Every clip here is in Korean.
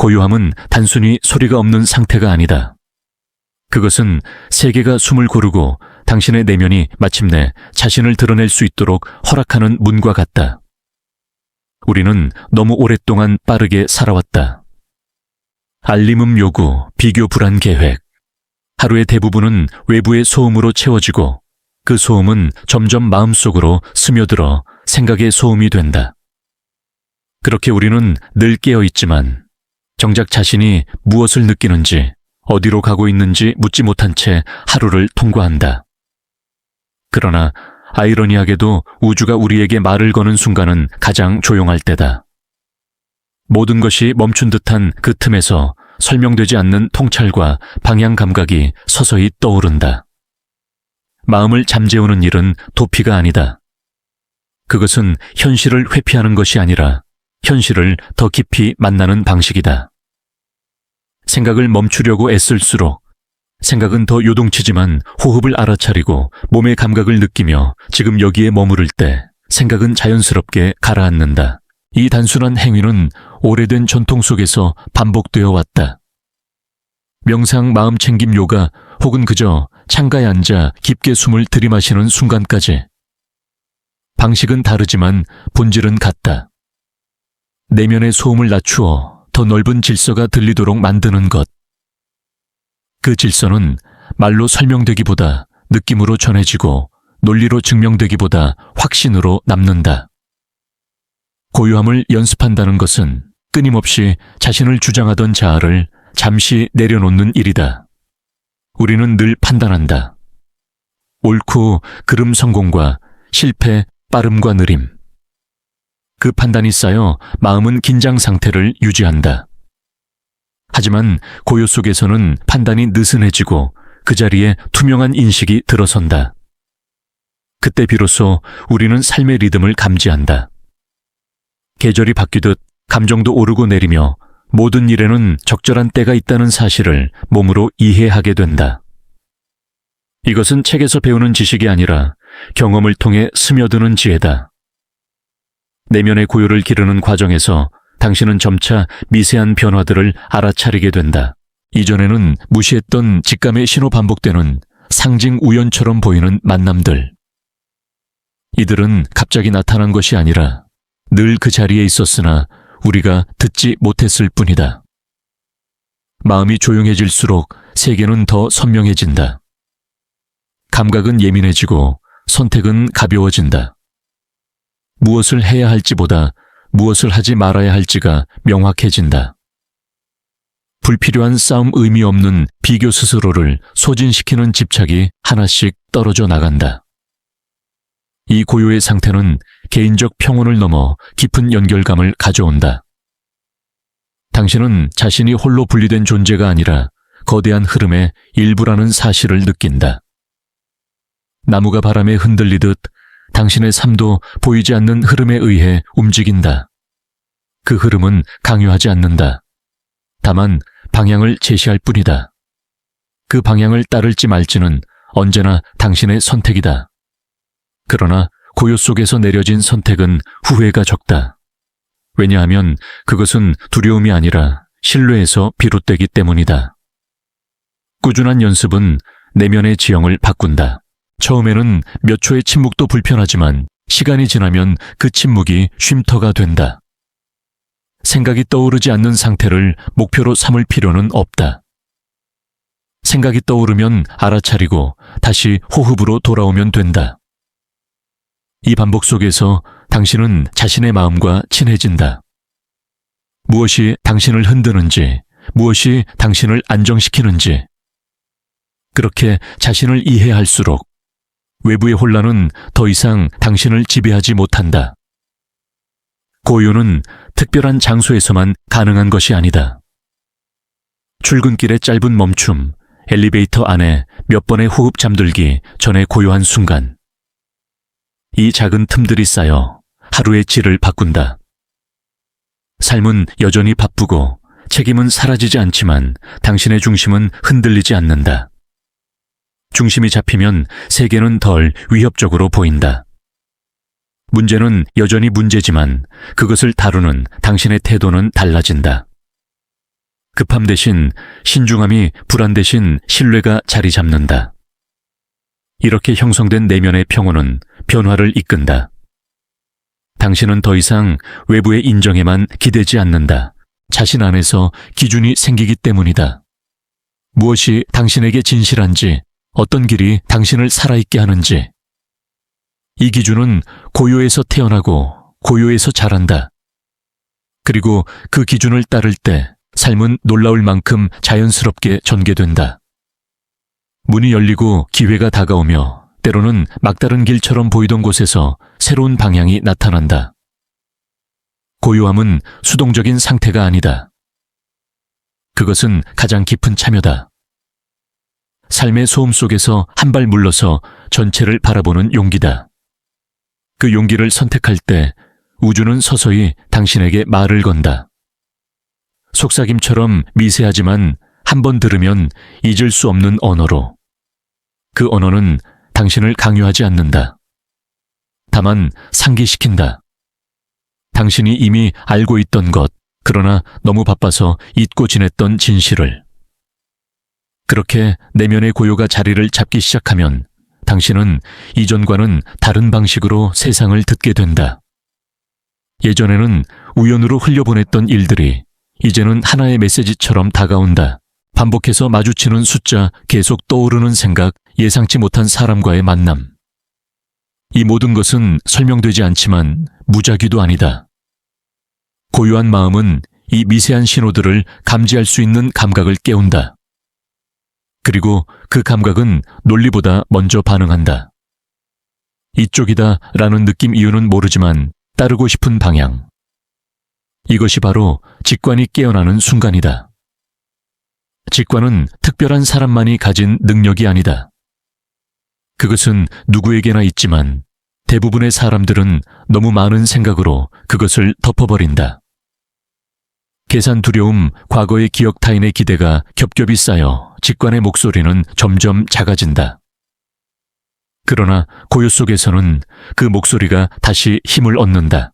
고요함은 단순히 소리가 없는 상태가 아니다. 그것은 세계가 숨을 고르고 당신의 내면이 마침내 자신을 드러낼 수 있도록 허락하는 문과 같다. 우리는 너무 오랫동안 빠르게 살아왔다. 알림음 요구, 비교 불안 계획. 하루의 대부분은 외부의 소음으로 채워지고 그 소음은 점점 마음속으로 스며들어 생각의 소음이 된다. 그렇게 우리는 늘 깨어 있지만 정작 자신이 무엇을 느끼는지, 어디로 가고 있는지 묻지 못한 채 하루를 통과한다. 그러나 아이러니하게도 우주가 우리에게 말을 거는 순간은 가장 조용할 때다. 모든 것이 멈춘 듯한 그 틈에서 설명되지 않는 통찰과 방향 감각이 서서히 떠오른다. 마음을 잠재우는 일은 도피가 아니다. 그것은 현실을 회피하는 것이 아니라 현실을 더 깊이 만나는 방식이다. 생각을 멈추려고 애쓸수록 생각은 더 요동치지만 호흡을 알아차리고 몸의 감각을 느끼며 지금 여기에 머무를 때 생각은 자연스럽게 가라앉는다. 이 단순한 행위는 오래된 전통 속에서 반복되어 왔다. 명상, 마음챙김 요가 혹은 그저 창가에 앉아 깊게 숨을 들이마시는 순간까지. 방식은 다르지만 본질은 같다. 내면의 소음을 낮추어 더 넓은 질서가 들리도록 만드는 것. 그 질서는 말로 설명되기보다 느낌으로 전해지고 논리로 증명되기보다 확신으로 남는다. 고요함을 연습한다는 것은 끊임없이 자신을 주장하던 자아를 잠시 내려놓는 일이다. 우리는 늘 판단한다. 옳고 그름 성공과 실패, 빠름과 느림. 그 판단이 쌓여 마음은 긴장 상태를 유지한다. 하지만 고요 속에서는 판단이 느슨해지고 그 자리에 투명한 인식이 들어선다. 그때 비로소 우리는 삶의 리듬을 감지한다. 계절이 바뀌듯 감정도 오르고 내리며 모든 일에는 적절한 때가 있다는 사실을 몸으로 이해하게 된다. 이것은 책에서 배우는 지식이 아니라 경험을 통해 스며드는 지혜다. 내면의 고요를 기르는 과정에서 당신은 점차 미세한 변화들을 알아차리게 된다. 이전에는 무시했던 직감의 신호 반복되는 상징 우연처럼 보이는 만남들. 이들은 갑자기 나타난 것이 아니라 늘 그 자리에 있었으나 우리가 듣지 못했을 뿐이다. 마음이 조용해질수록 세계는 더 선명해진다. 감각은 예민해지고 선택은 가벼워진다. 무엇을 해야 할지보다 무엇을 하지 말아야 할지가 명확해진다. 불필요한 싸움 의미 없는 비교 스스로를 소진시키는 집착이 하나씩 떨어져 나간다. 이 고요의 상태는 개인적 평온을 넘어 깊은 연결감을 가져온다. 당신은 자신이 홀로 분리된 존재가 아니라 거대한 흐름의 일부라는 사실을 느낀다. 나무가 바람에 흔들리듯 당신의 삶도 보이지 않는 흐름에 의해 움직인다. 그 흐름은 강요하지 않는다. 다만 방향을 제시할 뿐이다. 그 방향을 따를지 말지는 언제나 당신의 선택이다. 그러나 고요 속에서 내려진 선택은 후회가 적다. 왜냐하면 그것은 두려움이 아니라 신뢰에서 비롯되기 때문이다. 꾸준한 연습은 내면의 지형을 바꾼다. 처음에는 몇 초의 침묵도 불편하지만 시간이 지나면 그 침묵이 쉼터가 된다. 생각이 떠오르지 않는 상태를 목표로 삼을 필요는 없다. 생각이 떠오르면 알아차리고 다시 호흡으로 돌아오면 된다. 이 반복 속에서 당신은 자신의 마음과 친해진다. 무엇이 당신을 흔드는지, 무엇이 당신을 안정시키는지. 그렇게 자신을 이해할수록 외부의 혼란은 더 이상 당신을 지배하지 못한다. 고요는 특별한 장소에서만 가능한 것이 아니다. 출근길의 짧은 멈춤, 엘리베이터 안에 몇 번의 호흡 잠들기 전에 고요한 순간. 이 작은 틈들이 쌓여 하루의 질을 바꾼다. 삶은 여전히 바쁘고 책임은 사라지지 않지만 당신의 중심은 흔들리지 않는다. 중심이 잡히면 세계는 덜 위협적으로 보인다. 문제는 여전히 문제지만 그것을 다루는 당신의 태도는 달라진다. 급함 대신 신중함이 불안 대신 신뢰가 자리 잡는다. 이렇게 형성된 내면의 평온은 변화를 이끈다. 당신은 더 이상 외부의 인정에만 기대지 않는다. 자신 안에서 기준이 생기기 때문이다. 무엇이 당신에게 진실한지, 어떤 길이 당신을 살아있게 하는지. 이 기준은 고요에서 태어나고 고요에서 자란다. 그리고 그 기준을 따를 때 삶은 놀라울 만큼 자연스럽게 전개된다. 문이 열리고 기회가 다가오며 때로는 막다른 길처럼 보이던 곳에서 새로운 방향이 나타난다. 고요함은 수동적인 상태가 아니다. 그것은 가장 깊은 참여다. 삶의 소음 속에서 한 발 물러서 전체를 바라보는 용기다. 그 용기를 선택할 때 우주는 서서히 당신에게 말을 건다. 속삭임처럼 미세하지만 한 번 들으면 잊을 수 없는 언어로. 그 언어는 당신을 강요하지 않는다. 다만 상기시킨다. 당신이 이미 알고 있던 것, 그러나 너무 바빠서 잊고 지냈던 진실을. 그렇게 내면의 고요가 자리를 잡기 시작하면 당신은 이전과는 다른 방식으로 세상을 듣게 된다. 예전에는 우연으로 흘려보냈던 일들이 이제는 하나의 메시지처럼 다가온다. 반복해서 마주치는 숫자, 계속 떠오르는 생각, 예상치 못한 사람과의 만남. 이 모든 것은 설명되지 않지만 무작위도 아니다. 고요한 마음은 이 미세한 신호들을 감지할 수 있는 감각을 깨운다. 그리고 그 감각은 논리보다 먼저 반응한다. 이쪽이다 라는 느낌 이유는 모르지만 따르고 싶은 방향. 이것이 바로 직관이 깨어나는 순간이다. 직관은 특별한 사람만이 가진 능력이 아니다. 그것은 누구에게나 있지만 대부분의 사람들은 너무 많은 생각으로 그것을 덮어버린다. 계산 두려움, 과거의 기억 타인의 기대가 겹겹이 쌓여 직관의 목소리는 점점 작아진다. 그러나 고요 속에서는 그 목소리가 다시 힘을 얻는다.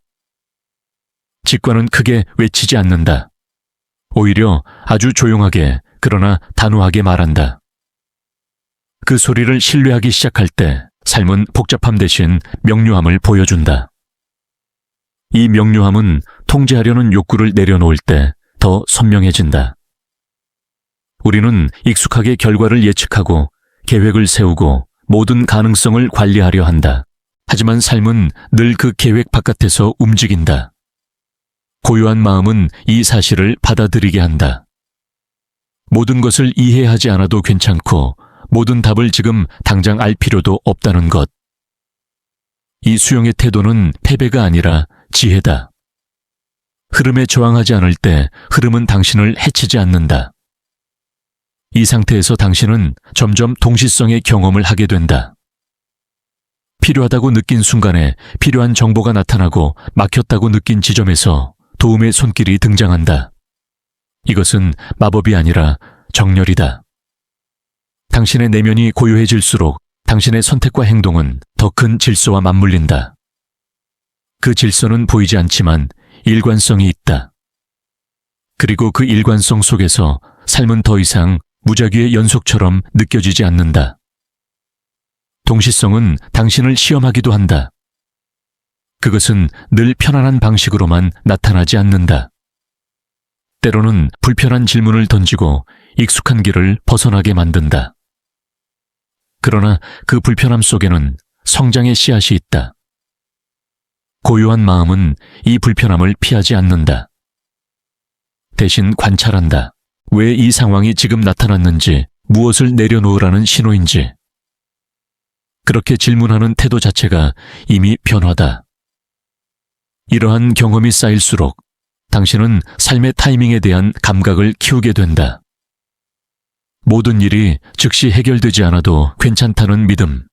직관은 크게 외치지 않는다. 오히려 아주 조용하게 그러나 단호하게 말한다. 그 소리를 신뢰하기 시작할 때 삶은 복잡함 대신 명료함을 보여준다. 이 명료함은 통제하려는 욕구를 내려놓을 때 더 선명해진다. 우리는 익숙하게 결과를 예측하고 계획을 세우고 모든 가능성을 관리하려 한다. 하지만 삶은 늘 그 계획 바깥에서 움직인다. 고요한 마음은 이 사실을 받아들이게 한다. 모든 것을 이해하지 않아도 괜찮고 모든 답을 지금 당장 알 필요도 없다는 것. 이 수용의 태도는 패배가 아니라 지혜다. 흐름에 저항하지 않을 때 흐름은 당신을 해치지 않는다. 이 상태에서 당신은 점점 동시성의 경험을 하게 된다. 필요하다고 느낀 순간에 필요한 정보가 나타나고 막혔다고 느낀 지점에서 도움의 손길이 등장한다. 이것은 마법이 아니라 정렬이다. 당신의 내면이 고요해질수록 당신의 선택과 행동은 더 큰 질서와 맞물린다. 그 질서는 보이지 않지만 일관성이 있다. 그리고 그 일관성 속에서 삶은 더 이상 무작위의 연속처럼 느껴지지 않는다. 동시성은 당신을 시험하기도 한다. 그것은 늘 편안한 방식으로만 나타나지 않는다. 때로는 불편한 질문을 던지고 익숙한 길을 벗어나게 만든다. 그러나 그 불편함 속에는 성장의 씨앗이 있다. 고요한 마음은 이 불편함을 피하지 않는다. 대신 관찰한다. 왜 이 상황이 지금 나타났는지, 무엇을 내려놓으라는 신호인지. 그렇게 질문하는 태도 자체가 이미 변화다. 이러한 경험이 쌓일수록 당신은 삶의 타이밍에 대한 감각을 키우게 된다. 모든 일이 즉시 해결되지 않아도 괜찮다는 믿음.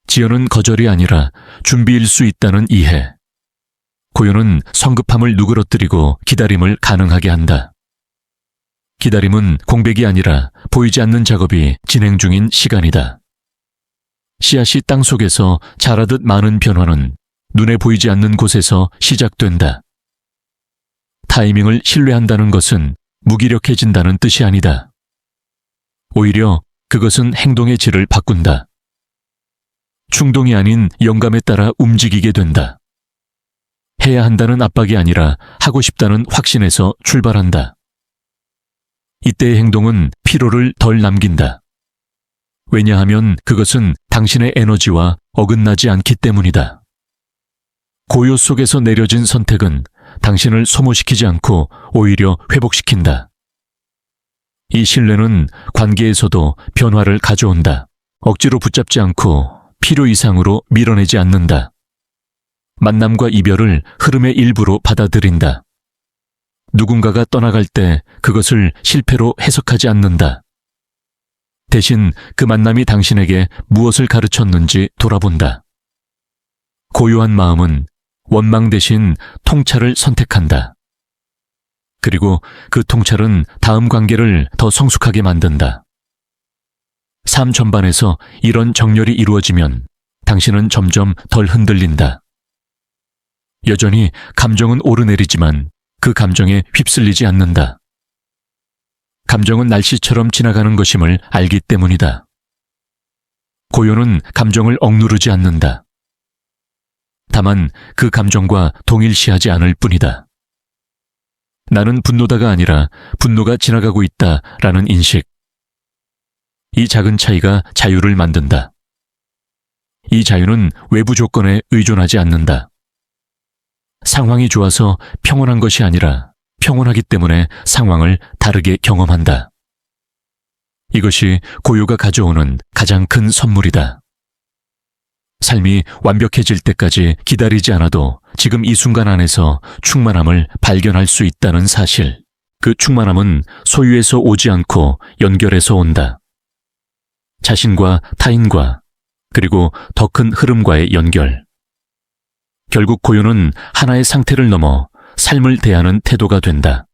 지연은 거절이 아니라 준비일 수 있다는 이해. 고요는 성급함을 누그러뜨리고 기다림을 가능하게 한다. 기다림은 공백이 아니라 보이지 않는 작업이 진행 중인 시간이다. 씨앗이 땅 속에서 자라듯 많은 변화는 눈에 보이지 않는 곳에서 시작된다. 타이밍을 신뢰한다는 것은 무기력해진다는 뜻이 아니다. 오히려 그것은 행동의 질을 바꾼다. 충동이 아닌 영감에 따라 움직이게 된다. 해야 한다는 압박이 아니라 하고 싶다는 확신에서 출발한다. 이때의 행동은 피로를 덜 남긴다. 왜냐하면 그것은 당신의 에너지와 어긋나지 않기 때문이다. 고요 속에서 내려진 선택은 당신을 소모시키지 않고 오히려 회복시킨다. 이 신뢰는 관계에서도 변화를 가져온다. 억지로 붙잡지 않고 필요 이상으로 밀어내지 않는다. 만남과 이별을 흐름의 일부로 받아들인다. 누군가가 떠나갈 때 그것을 실패로 해석하지 않는다. 대신 그 만남이 당신에게 무엇을 가르쳤는지 돌아본다. 고요한 마음은 원망 대신 통찰을 선택한다. 그리고 그 통찰은 다음 관계를 더 성숙하게 만든다. 삶 전반에서 이런 정렬이 이루어지면 당신은 점점 덜 흔들린다. 여전히 감정은 오르내리지만 그 감정에 휩쓸리지 않는다. 감정은 날씨처럼 지나가는 것임을 알기 때문이다. 고요는 감정을 억누르지 않는다. 다만 그 감정과 동일시하지 않을 뿐이다. 나는 분노다가 아니라 분노가 지나가고 있다라는 인식. 이 작은 차이가 자유를 만든다. 이 자유는 외부 조건에 의존하지 않는다. 상황이 좋아서 평온한 것이 아니라 평온하기 때문에 상황을 다르게 경험한다. 이것이 고요가 가져오는 가장 큰 선물이다. 삶이 완벽해질 때까지 기다리지 않아도 지금 이 순간 안에서 충만함을 발견할 수 있다는 사실. 그 충만함은 소유에서 오지 않고 연결해서 온다. 자신과 타인과 그리고 더 큰 흐름과의 연결. 결국 고요는 하나의 상태를 넘어 삶을 대하는 태도가 된다.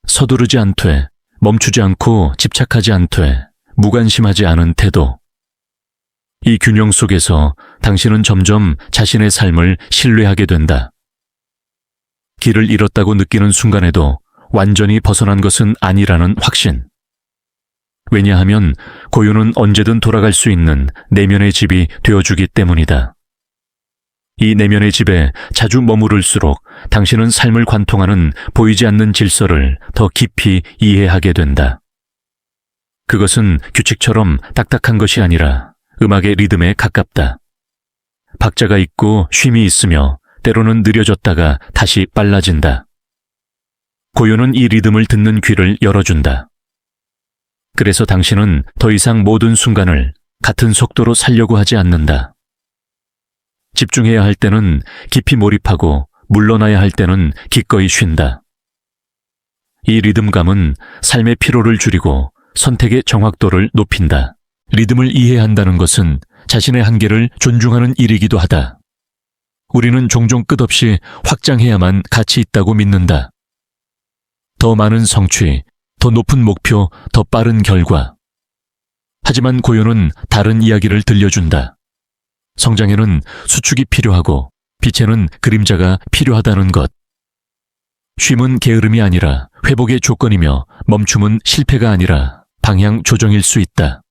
서두르지 않되, 멈추지 않고 집착하지 않되, 무관심하지 않은 태도. 이 균형 속에서 당신은 점점 자신의 삶을 신뢰하게 된다. 길을 잃었다고 느끼는 순간에도 완전히 벗어난 것은 아니라는 확신. 왜냐하면 고요는 언제든 돌아갈 수 있는 내면의 집이 되어주기 때문이다. 이 내면의 집에 자주 머무를수록 당신은 삶을 관통하는 보이지 않는 질서를 더 깊이 이해하게 된다. 그것은 규칙처럼 딱딱한 것이 아니라 음악의 리듬에 가깝다. 박자가 있고 쉼이 있으며 때로는 느려졌다가 다시 빨라진다. 고요는 이 리듬을 듣는 귀를 열어준다. 그래서 당신은 더 이상 모든 순간을 같은 속도로 살려고 하지 않는다. 집중해야 할 때는 깊이 몰입하고 물러나야 할 때는 기꺼이 쉰다. 이 리듬감은 삶의 피로를 줄이고 선택의 정확도를 높인다. 리듬을 이해한다는 것은 자신의 한계를 존중하는 일이기도 하다. 우리는 종종 끝없이 확장해야만 가치 있다고 믿는다. 더 많은 성취, 더 높은 목표, 더 빠른 결과. 하지만 고요는 다른 이야기를 들려준다. 성장에는 수축이 필요하고 빛에는 그림자가 필요하다는 것. 쉼은 게으름이 아니라 회복의 조건이며 멈춤은 실패가 아니라 방향 조정일 수 있다.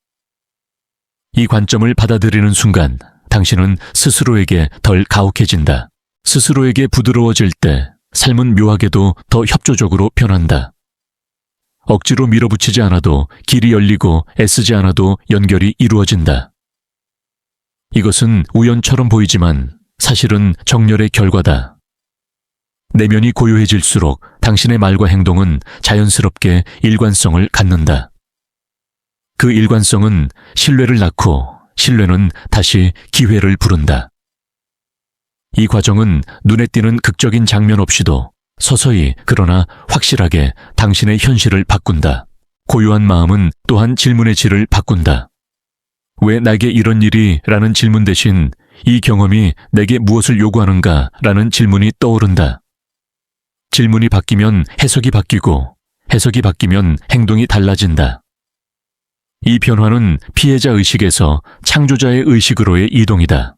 이 관점을 받아들이는 순간 당신은 스스로에게 덜 가혹해진다. 스스로에게 부드러워질 때 삶은 묘하게도 더 협조적으로 변한다. 억지로 밀어붙이지 않아도 길이 열리고 애쓰지 않아도 연결이 이루어진다. 이것은 우연처럼 보이지만 사실은 정렬의 결과다. 내면이 고요해질수록 당신의 말과 행동은 자연스럽게 일관성을 갖는다. 그 일관성은 신뢰를 낳고 신뢰는 다시 기회를 부른다. 이 과정은 눈에 띄는 극적인 장면 없이도 서서히 그러나 확실하게 당신의 현실을 바꾼다. 고요한 마음은 또한 질문의 질을 바꾼다. 왜 나에게 이런 일이? 라는 질문 대신 이 경험이 내게 무엇을 요구하는가? 라는 질문이 떠오른다. 질문이 바뀌면 해석이 바뀌고 해석이 바뀌면 행동이 달라진다. 이 변화는 피해자 의식에서 창조자의 의식으로의 이동이다.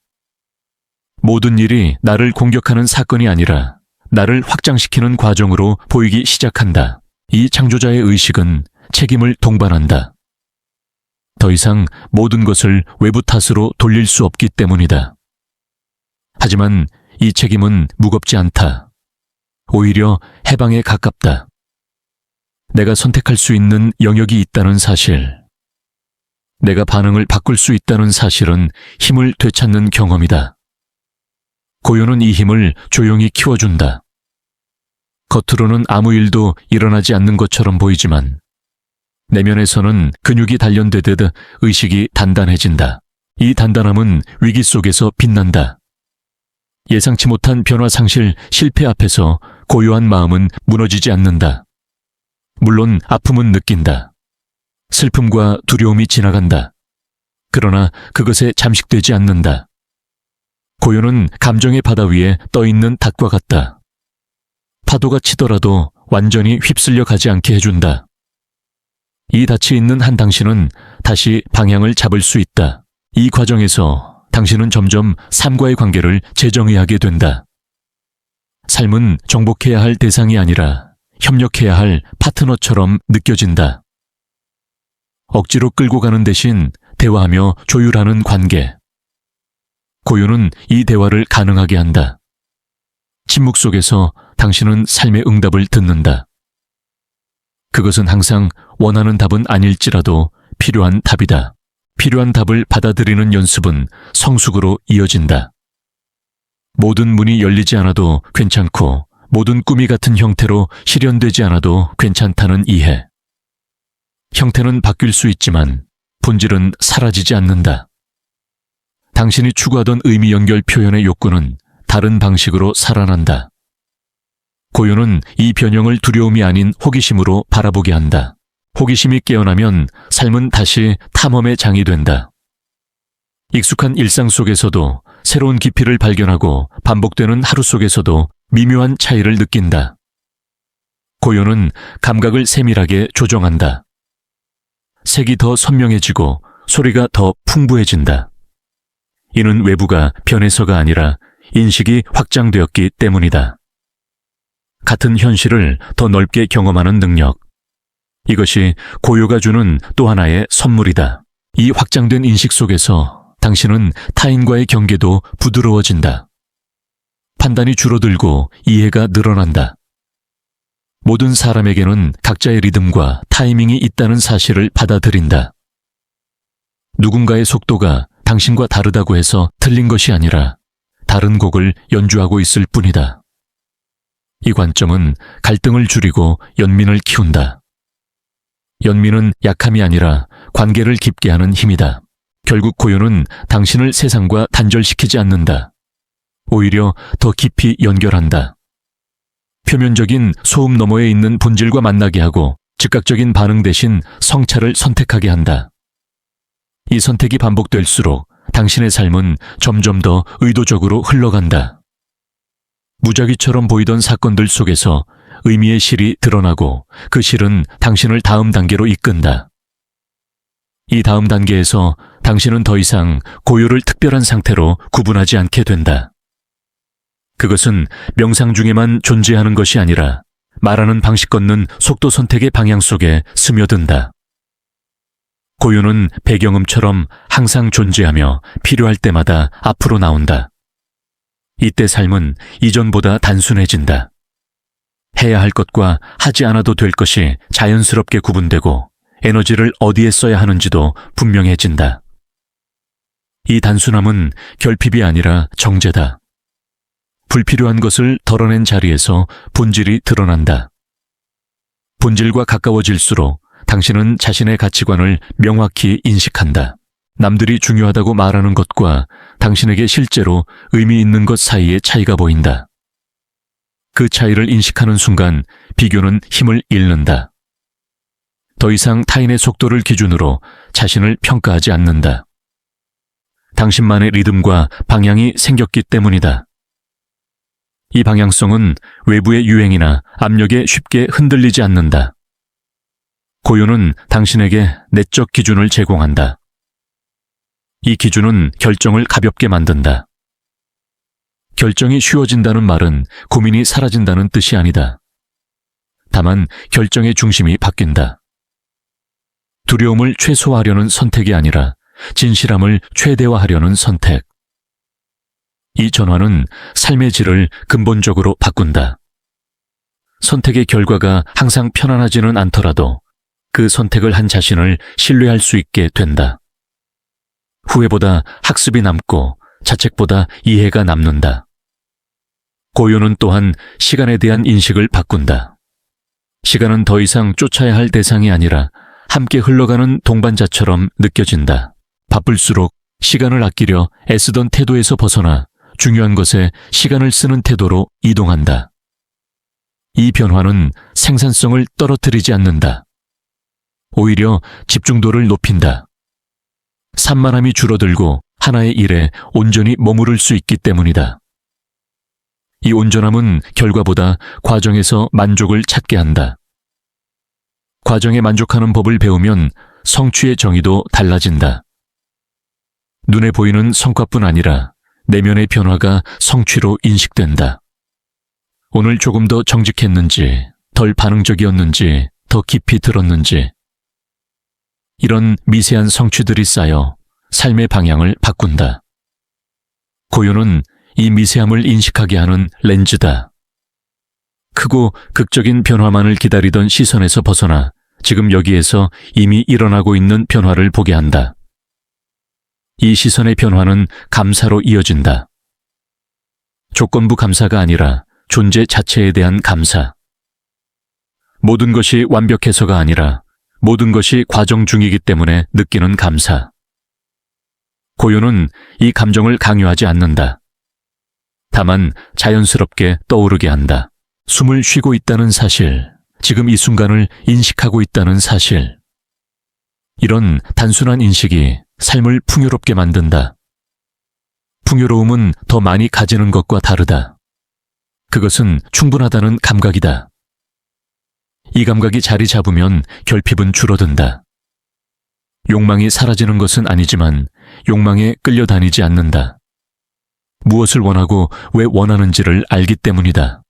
모든 일이 나를 공격하는 사건이 아니라 나를 확장시키는 과정으로 보이기 시작한다. 이 창조자의 의식은 책임을 동반한다. 더 이상 모든 것을 외부 탓으로 돌릴 수 없기 때문이다. 하지만 이 책임은 무겁지 않다. 오히려 해방에 가깝다. 내가 선택할 수 있는 영역이 있다는 사실, 내가 반응을 바꿀 수 있다는 사실은 힘을 되찾는 경험이다. 고요는 이 힘을 조용히 키워준다. 겉으로는 아무 일도 일어나지 않는 것처럼 보이지만 내면에서는 근육이 단련되듯 의식이 단단해진다. 이 단단함은 위기 속에서 빛난다. 예상치 못한 변화 상실, 실패 앞에서 고요한 마음은 무너지지 않는다. 물론 아픔은 느낀다. 슬픔과 두려움이 지나간다. 그러나 그것에 잠식되지 않는다. 고요는 감정의 바다 위에 떠있는 닷과 같다. 파도가 치더라도 완전히 휩쓸려 가지 않게 해준다. 이 닻이 있는 한 당신은 다시 방향을 잡을 수 있다. 이 과정에서 당신은 점점 삶과의 관계를 재정의하게 된다. 삶은 정복해야 할 대상이 아니라 협력해야 할 파트너처럼 느껴진다. 억지로 끌고 가는 대신 대화하며 조율하는 관계. 고요는 이 대화를 가능하게 한다. 침묵 속에서 당신은 삶의 응답을 듣는다. 그것은 항상 원하는 답은 아닐지라도 필요한 답이다. 필요한 답을 받아들이는 연습은 성숙으로 이어진다. 모든 문이 열리지 않아도 괜찮고 모든 꿈이 같은 형태로 실현되지 않아도 괜찮다는 이해. 형태는 바뀔 수 있지만 본질은 사라지지 않는다. 당신이 추구하던 의미 연결 표현의 욕구는 다른 방식으로 살아난다. 고요는 이 변형을 두려움이 아닌 호기심으로 바라보게 한다. 호기심이 깨어나면 삶은 다시 탐험의 장이 된다. 익숙한 일상 속에서도 새로운 깊이를 발견하고 반복되는 하루 속에서도 미묘한 차이를 느낀다. 고요는 감각을 세밀하게 조정한다. 색이 더 선명해지고 소리가 더 풍부해진다. 이는 외부가 변해서가 아니라 인식이 확장되었기 때문이다. 같은 현실을 더 넓게 경험하는 능력. 이것이 고요가 주는 또 하나의 선물이다. 이 확장된 인식 속에서 당신은 타인과의 경계도 부드러워진다. 판단이 줄어들고 이해가 늘어난다. 모든 사람에게는 각자의 리듬과 타이밍이 있다는 사실을 받아들인다. 누군가의 속도가 당신과 다르다고 해서 틀린 것이 아니라 다른 곡을 연주하고 있을 뿐이다. 이 관점은 갈등을 줄이고 연민을 키운다. 연민은 약함이 아니라 관계를 깊게 하는 힘이다. 결국 고요는 당신을 세상과 단절시키지 않는다. 오히려 더 깊이 연결한다. 표면적인 소음 너머에 있는 본질과 만나게 하고 즉각적인 반응 대신 성찰을 선택하게 한다. 이 선택이 반복될수록 당신의 삶은 점점 더 의도적으로 흘러간다. 무작위처럼 보이던 사건들 속에서 의미의 실이 드러나고 그 실은 당신을 다음 단계로 이끈다. 이 다음 단계에서 당신은 더 이상 고요를 특별한 상태로 구분하지 않게 된다. 그것은 명상 중에만 존재하는 것이 아니라 말하는 방식 걷는 속도 선택의 방향 속에 스며든다. 고요는 배경음처럼 항상 존재하며 필요할 때마다 앞으로 나온다. 이때 삶은 이전보다 단순해진다. 해야 할 것과 하지 않아도 될 것이 자연스럽게 구분되고 에너지를 어디에 써야 하는지도 분명해진다. 이 단순함은 결핍이 아니라 정제다. 불필요한 것을 덜어낸 자리에서 본질이 드러난다. 본질과 가까워질수록 당신은 자신의 가치관을 명확히 인식한다. 남들이 중요하다고 말하는 것과 당신에게 실제로 의미 있는 것 사이의 차이가 보인다. 그 차이를 인식하는 순간 비교는 힘을 잃는다. 더 이상 타인의 속도를 기준으로 자신을 평가하지 않는다. 당신만의 리듬과 방향이 생겼기 때문이다. 이 방향성은 외부의 유행이나 압력에 쉽게 흔들리지 않는다. 고요는 당신에게 내적 기준을 제공한다. 이 기준은 결정을 가볍게 만든다. 결정이 쉬워진다는 말은 고민이 사라진다는 뜻이 아니다. 다만 결정의 중심이 바뀐다. 두려움을 최소화하려는 선택이 아니라 진실함을 최대화하려는 선택. 이 전환은 삶의 질을 근본적으로 바꾼다. 선택의 결과가 항상 편안하지는 않더라도 그 선택을 한 자신을 신뢰할 수 있게 된다. 후회보다 학습이 남고 자책보다 이해가 남는다. 고요는 또한 시간에 대한 인식을 바꾼다. 시간은 더 이상 쫓아야 할 대상이 아니라 함께 흘러가는 동반자처럼 느껴진다. 바쁠수록 시간을 아끼려 애쓰던 태도에서 벗어나 중요한 것에 시간을 쓰는 태도로 이동한다. 이 변화는 생산성을 떨어뜨리지 않는다. 오히려 집중도를 높인다. 산만함이 줄어들고 하나의 일에 온전히 머무를 수 있기 때문이다. 이 온전함은 결과보다 과정에서 만족을 찾게 한다. 과정에 만족하는 법을 배우면 성취의 정의도 달라진다. 눈에 보이는 성과뿐 아니라 내면의 변화가 성취로 인식된다. 오늘 조금 더 정직했는지, 덜 반응적이었는지, 더 깊이 들었는지. 이런 미세한 성취들이 쌓여 삶의 방향을 바꾼다. 고요는 이 미세함을 인식하게 하는 렌즈다. 크고 극적인 변화만을 기다리던 시선에서 벗어나 지금 여기에서 이미 일어나고 있는 변화를 보게 한다. 이 시선의 변화는 감사로 이어진다. 조건부 감사가 아니라 존재 자체에 대한 감사. 모든 것이 완벽해서가 아니라 모든 것이 과정 중이기 때문에 느끼는 감사. 고요는 이 감정을 강요하지 않는다. 다만 자연스럽게 떠오르게 한다. 숨을 쉬고 있다는 사실, 지금 이 순간을 인식하고 있다는 사실. 이런 단순한 인식이 삶을 풍요롭게 만든다. 풍요로움은 더 많이 가지는 것과 다르다. 그것은 충분하다는 감각이다. 이 감각이 자리 잡으면 결핍은 줄어든다. 욕망이 사라지는 것은 아니지만 욕망에 끌려다니지 않는다. 무엇을 원하고 왜 원하는지를 알기 때문이다.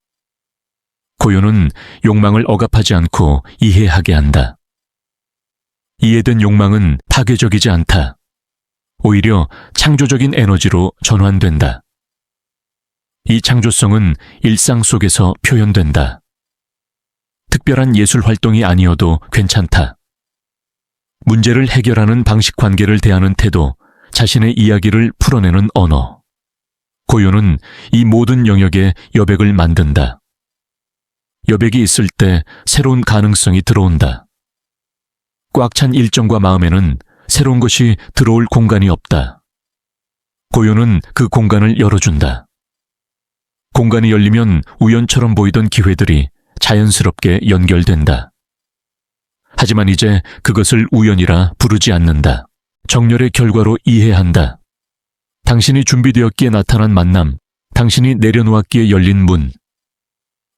고요는 욕망을 억압하지 않고 이해하게 한다. 이해된 욕망은 파괴적이지 않다. 오히려 창조적인 에너지로 전환된다. 이 창조성은 일상 속에서 표현된다. 특별한 예술 활동이 아니어도 괜찮다. 문제를 해결하는 방식 관계를 대하는 태도, 자신의 이야기를 풀어내는 언어. 고요는 이 모든 영역에 여백을 만든다. 여백이 있을 때 새로운 가능성이 들어온다. 꽉 찬 일정과 마음에는 새로운 것이 들어올 공간이 없다. 고요는 그 공간을 열어준다. 공간이 열리면 우연처럼 보이던 기회들이 자연스럽게 연결된다. 하지만 이제 그것을 우연이라 부르지 않는다. 정렬의 결과로 이해한다. 당신이 준비되었기에 나타난 만남, 당신이 내려놓았기에 열린 문.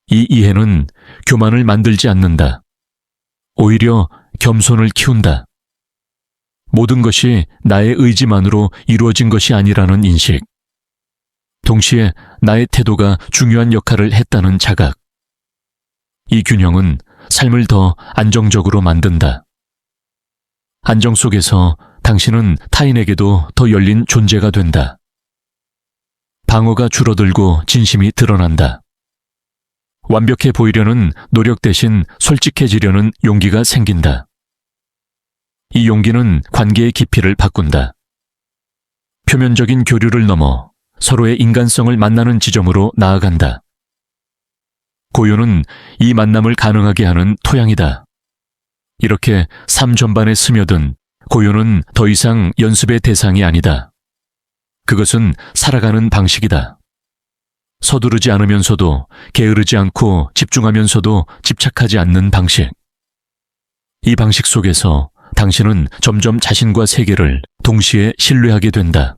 이 이해는 교만을 만들지 않는다. 오히려 겸손을 키운다. 모든 것이 나의 의지만으로 이루어진 것이 아니라는 인식. 동시에 나의 태도가 중요한 역할을 했다는 자각. 이 균형은 삶을 더 안정적으로 만든다. 안정 속에서 당신은 타인에게도 더 열린 존재가 된다. 방어가 줄어들고 진심이 드러난다. 완벽해 보이려는 노력 대신 솔직해지려는 용기가 생긴다. 이 용기는 관계의 깊이를 바꾼다. 표면적인 교류를 넘어 서로의 인간성을 만나는 지점으로 나아간다. 고요는 이 만남을 가능하게 하는 토양이다. 이렇게 삶 전반에 스며든 고요는 더 이상 연습의 대상이 아니다. 그것은 살아가는 방식이다. 서두르지 않으면서도 게으르지 않고 집중하면서도 집착하지 않는 방식. 이 방식 속에서 당신은 점점 자신과 세계를 동시에 신뢰하게 된다.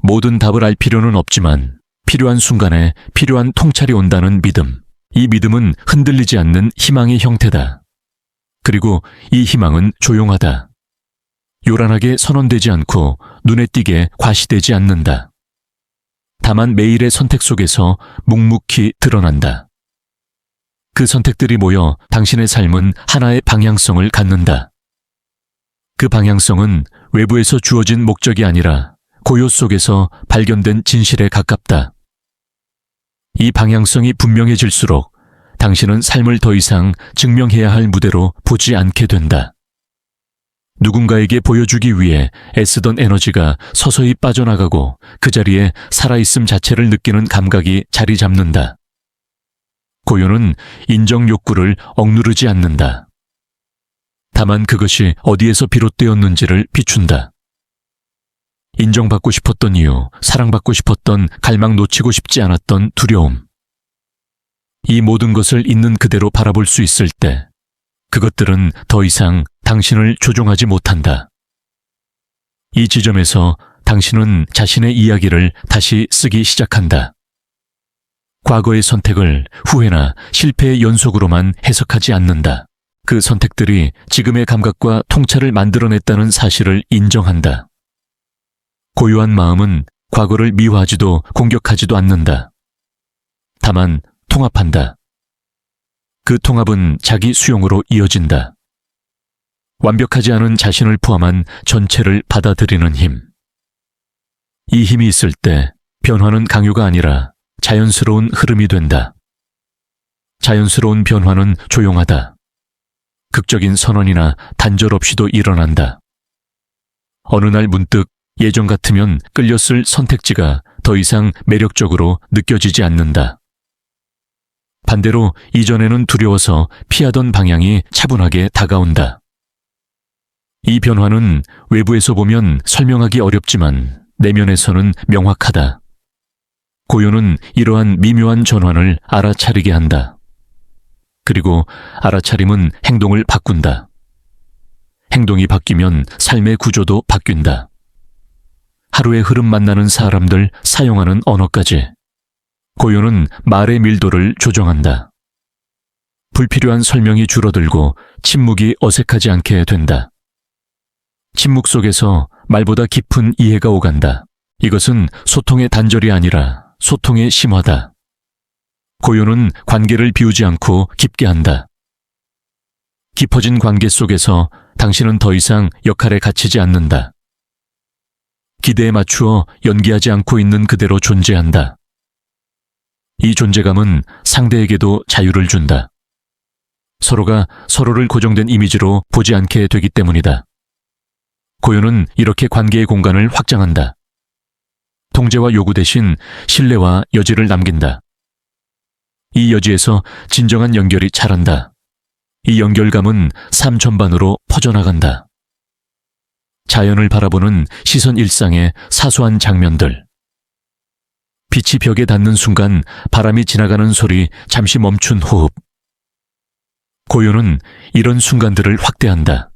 모든 답을 알 필요는 없지만 필요한 순간에 필요한 통찰이 온다는 믿음. 이 믿음은 흔들리지 않는 희망의 형태다. 그리고 이 희망은 조용하다. 요란하게 선언되지 않고 눈에 띄게 과시되지 않는다. 다만 매일의 선택 속에서 묵묵히 드러난다. 그 선택들이 모여 당신의 삶은 하나의 방향성을 갖는다. 그 방향성은 외부에서 주어진 목적이 아니라 고요 속에서 발견된 진실에 가깝다. 이 방향성이 분명해질수록 당신은 삶을 더 이상 증명해야 할 무대로 보지 않게 된다. 누군가에게 보여주기 위해 애쓰던 에너지가 서서히 빠져나가고 그 자리에 살아있음 자체를 느끼는 감각이 자리 잡는다. 고요는 인정 욕구를 억누르지 않는다. 다만 그것이 어디에서 비롯되었는지를 비춘다. 인정받고 싶었던 이유, 사랑받고 싶었던 갈망 놓치고 싶지 않았던 두려움. 이 모든 것을 있는 그대로 바라볼 수 있을 때 그것들은 더 이상 당신을 조종하지 못한다. 이 지점에서 당신은 자신의 이야기를 다시 쓰기 시작한다. 과거의 선택을 후회나 실패의 연속으로만 해석하지 않는다. 그 선택들이 지금의 감각과 통찰을 만들어냈다는 사실을 인정한다. 고요한 마음은 과거를 미화하지도 공격하지도 않는다. 다만 통합한다. 그 통합은 자기 수용으로 이어진다. 완벽하지 않은 자신을 포함한 전체를 받아들이는 힘. 이 힘이 있을 때 변화는 강요가 아니라 자연스러운 흐름이 된다. 자연스러운 변화는 조용하다. 극적인 선언이나 단절 없이도 일어난다. 어느 날 문득 예전 같으면 끌렸을 선택지가 더 이상 매력적으로 느껴지지 않는다. 반대로 이전에는 두려워서 피하던 방향이 차분하게 다가온다. 이 변화는 외부에서 보면 설명하기 어렵지만 내면에서는 명확하다. 고요는 이러한 미묘한 전환을 알아차리게 한다. 그리고 알아차림은 행동을 바꾼다. 행동이 바뀌면 삶의 구조도 바뀐다. 하루의 흐름 만나는 사람들, 사용하는 언어까지. 고요는 말의 밀도를 조정한다. 불필요한 설명이 줄어들고 침묵이 어색하지 않게 된다. 침묵 속에서 말보다 깊은 이해가 오간다. 이것은 소통의 단절이 아니라 소통의 심화다. 고요는 관계를 비우지 않고 깊게 한다. 깊어진 관계 속에서 당신은 더 이상 역할에 갇히지 않는다. 기대에 맞추어 연기하지 않고 있는 그대로 존재한다. 이 존재감은 상대에게도 자유를 준다. 서로가 서로를 고정된 이미지로 보지 않게 되기 때문이다. 고요는 이렇게 관계의 공간을 확장한다. 통제와 요구 대신 신뢰와 여지를 남긴다. 이 여지에서 진정한 연결이 자란다. 이 연결감은 삶 전반으로 퍼져나간다. 자연을 바라보는 시선 일상의 사소한 장면들. 빛이 벽에 닿는 순간 바람이 지나가는 소리, 잠시 멈춘 호흡. 고요는 이런 순간들을 확대한다.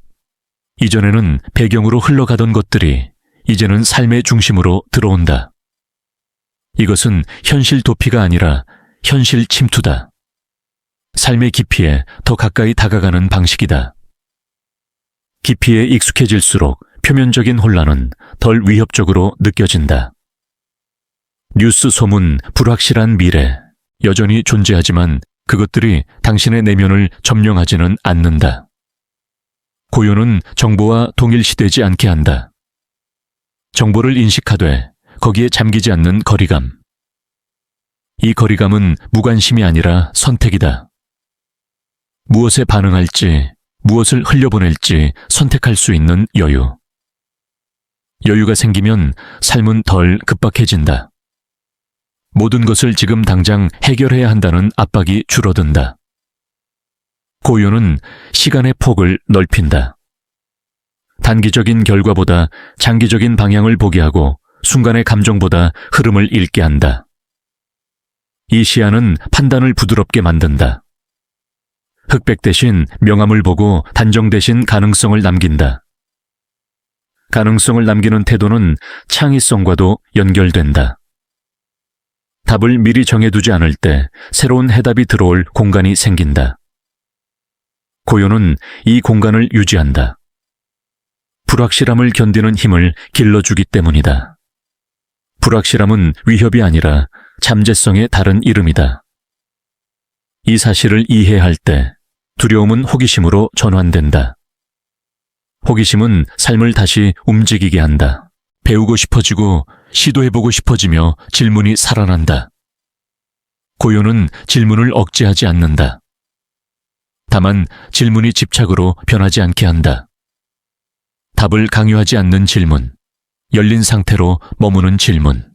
이전에는 배경으로 흘러가던 것들이 이제는 삶의 중심으로 들어온다. 이것은 현실 도피가 아니라 현실 침투다. 삶의 깊이에 더 가까이 다가가는 방식이다. 깊이에 익숙해질수록 표면적인 혼란은 덜 위협적으로 느껴진다. 뉴스 소문, 불확실한 미래, 여전히 존재하지만 그것들이 당신의 내면을 점령하지는 않는다. 고요는 정보와 동일시되지 않게 한다. 정보를 인식하되 거기에 잠기지 않는 거리감. 이 거리감은 무관심이 아니라 선택이다. 무엇에 반응할지, 무엇을 흘려보낼지 선택할 수 있는 여유. 여유가 생기면 삶은 덜 급박해진다. 모든 것을 지금 당장 해결해야 한다는 압박이 줄어든다. 고요는 시간의 폭을 넓힌다. 단기적인 결과보다 장기적인 방향을 보게 하고 순간의 감정보다 흐름을 읽게 한다. 이 시야는 판단을 부드럽게 만든다. 흑백 대신 명암을 보고 단정 대신 가능성을 남긴다. 가능성을 남기는 태도는 창의성과도 연결된다. 답을 미리 정해두지 않을 때 새로운 해답이 들어올 공간이 생긴다. 고요는 이 공간을 유지한다. 불확실함을 견디는 힘을 길러주기 때문이다. 불확실함은 위협이 아니라 잠재성의 다른 이름이다. 이 사실을 이해할 때 두려움은 호기심으로 전환된다. 호기심은 삶을 다시 움직이게 한다. 배우고 싶어지고 시도해보고 싶어지며 질문이 살아난다. 고요는 질문을 억제하지 않는다. 다만 질문이 집착으로 변하지 않게 한다. 답을 강요하지 않는 질문, 열린 상태로 머무는 질문.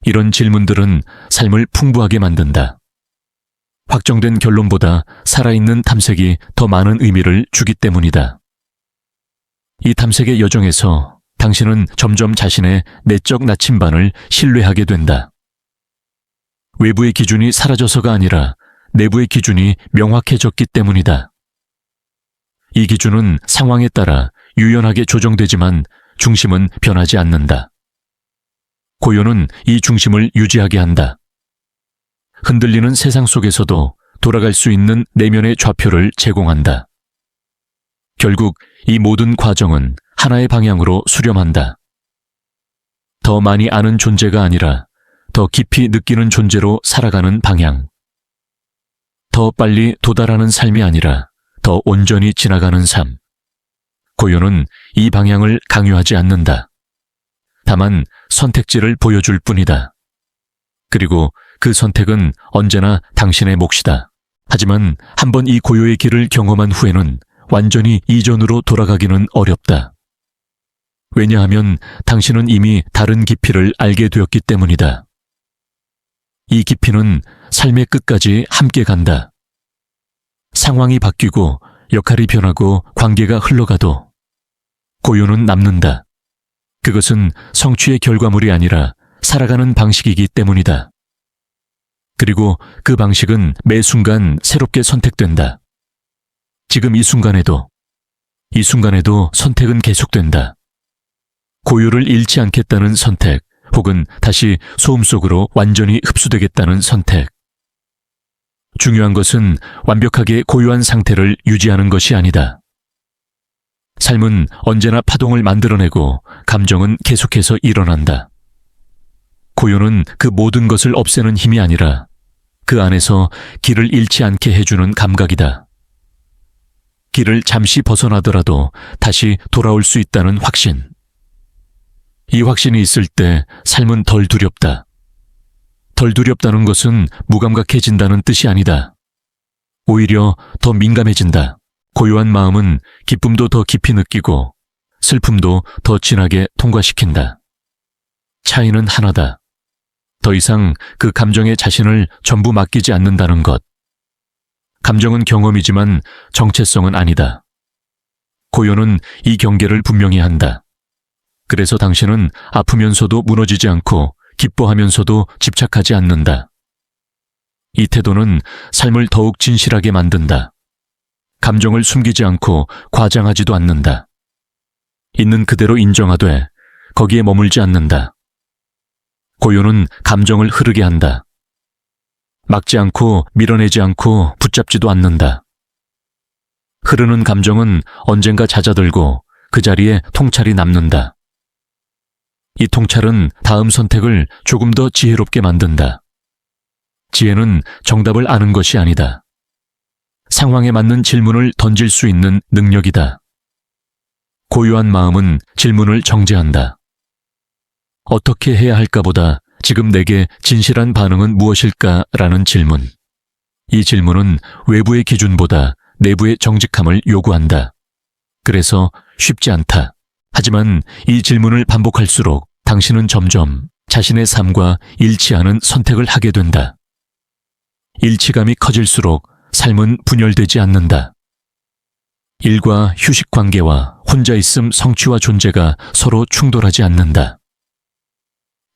이런 질문들은 삶을 풍부하게 만든다. 확정된 결론보다 살아있는 탐색이 더 많은 의미를 주기 때문이다. 이 탐색의 여정에서 당신은 점점 자신의 내적 나침반을 신뢰하게 된다. 외부의 기준이 사라져서가 아니라 내부의 기준이 명확해졌기 때문이다. 이 기준은 상황에 따라 유연하게 조정되지만 중심은 변하지 않는다. 고요는 이 중심을 유지하게 한다. 흔들리는 세상 속에서도 돌아갈 수 있는 내면의 좌표를 제공한다. 결국 이 모든 과정은 하나의 방향으로 수렴한다. 더 많이 아는 존재가 아니라 더 깊이 느끼는 존재로 살아가는 방향. 더 빨리 도달하는 삶이 아니라 더 온전히 지나가는 삶. 고요는 이 방향을 강요하지 않는다. 다만 선택지를 보여줄 뿐이다. 그리고 그 선택은 언제나 당신의 몫이다. 하지만 한번 이 고요의 길을 경험한 후에는 완전히 이전으로 돌아가기는 어렵다. 왜냐하면 당신은 이미 다른 깊이를 알게 되었기 때문이다. 이 깊이는 삶의 끝까지 함께 간다. 상황이 바뀌고 역할이 변하고 관계가 흘러가도 고요는 남는다. 그것은 성취의 결과물이 아니라 살아가는 방식이기 때문이다. 그리고 그 방식은 매 순간 새롭게 선택된다. 지금 이 순간에도 선택은 계속된다. 고요를 잃지 않겠다는 선택, 혹은 다시 소음 속으로 완전히 흡수되겠다는 선택. 중요한 것은 완벽하게 고요한 상태를 유지하는 것이 아니다. 삶은 언제나 파동을 만들어내고 감정은 계속해서 일어난다. 고요는 그 모든 것을 없애는 힘이 아니라 그 안에서 길을 잃지 않게 해주는 감각이다. 길을 잠시 벗어나더라도 다시 돌아올 수 있다는 확신. 이 확신이 있을 때 삶은 덜 두렵다. 덜 두렵다는 것은 무감각해진다는 뜻이 아니다. 오히려 더 민감해진다. 고요한 마음은 기쁨도 더 깊이 느끼고 슬픔도 더 진하게 통과시킨다. 차이는 하나다. 더 이상 그 감정에 자신을 전부 맡기지 않는다는 것. 감정은 경험이지만 정체성은 아니다. 고요는 이 경계를 분명히 한다. 그래서 당신은 아프면서도 무너지지 않고 기뻐하면서도 집착하지 않는다. 이 태도는 삶을 더욱 진실하게 만든다. 감정을 숨기지 않고 과장하지도 않는다. 있는 그대로 인정하되 거기에 머물지 않는다. 고요는 감정을 흐르게 한다. 막지 않고 밀어내지 않고 붙잡지도 않는다. 흐르는 감정은 언젠가 잦아들고 그 자리에 통찰이 남는다. 이 통찰은 다음 선택을 조금 더 지혜롭게 만든다. 지혜는 정답을 아는 것이 아니다. 상황에 맞는 질문을 던질 수 있는 능력이다. 고요한 마음은 질문을 정제한다. 어떻게 해야 할까보다 지금 내게 진실한 반응은 무엇일까라는 질문. 이 질문은 외부의 기준보다 내부의 정직함을 요구한다. 그래서 쉽지 않다. 하지만 이 질문을 반복할수록 당신은 점점 자신의 삶과 일치하는 선택을 하게 된다. 일치감이 커질수록 삶은 분열되지 않는다. 일과 휴식 관계와 혼자 있음 성취와 존재가 서로 충돌하지 않는다.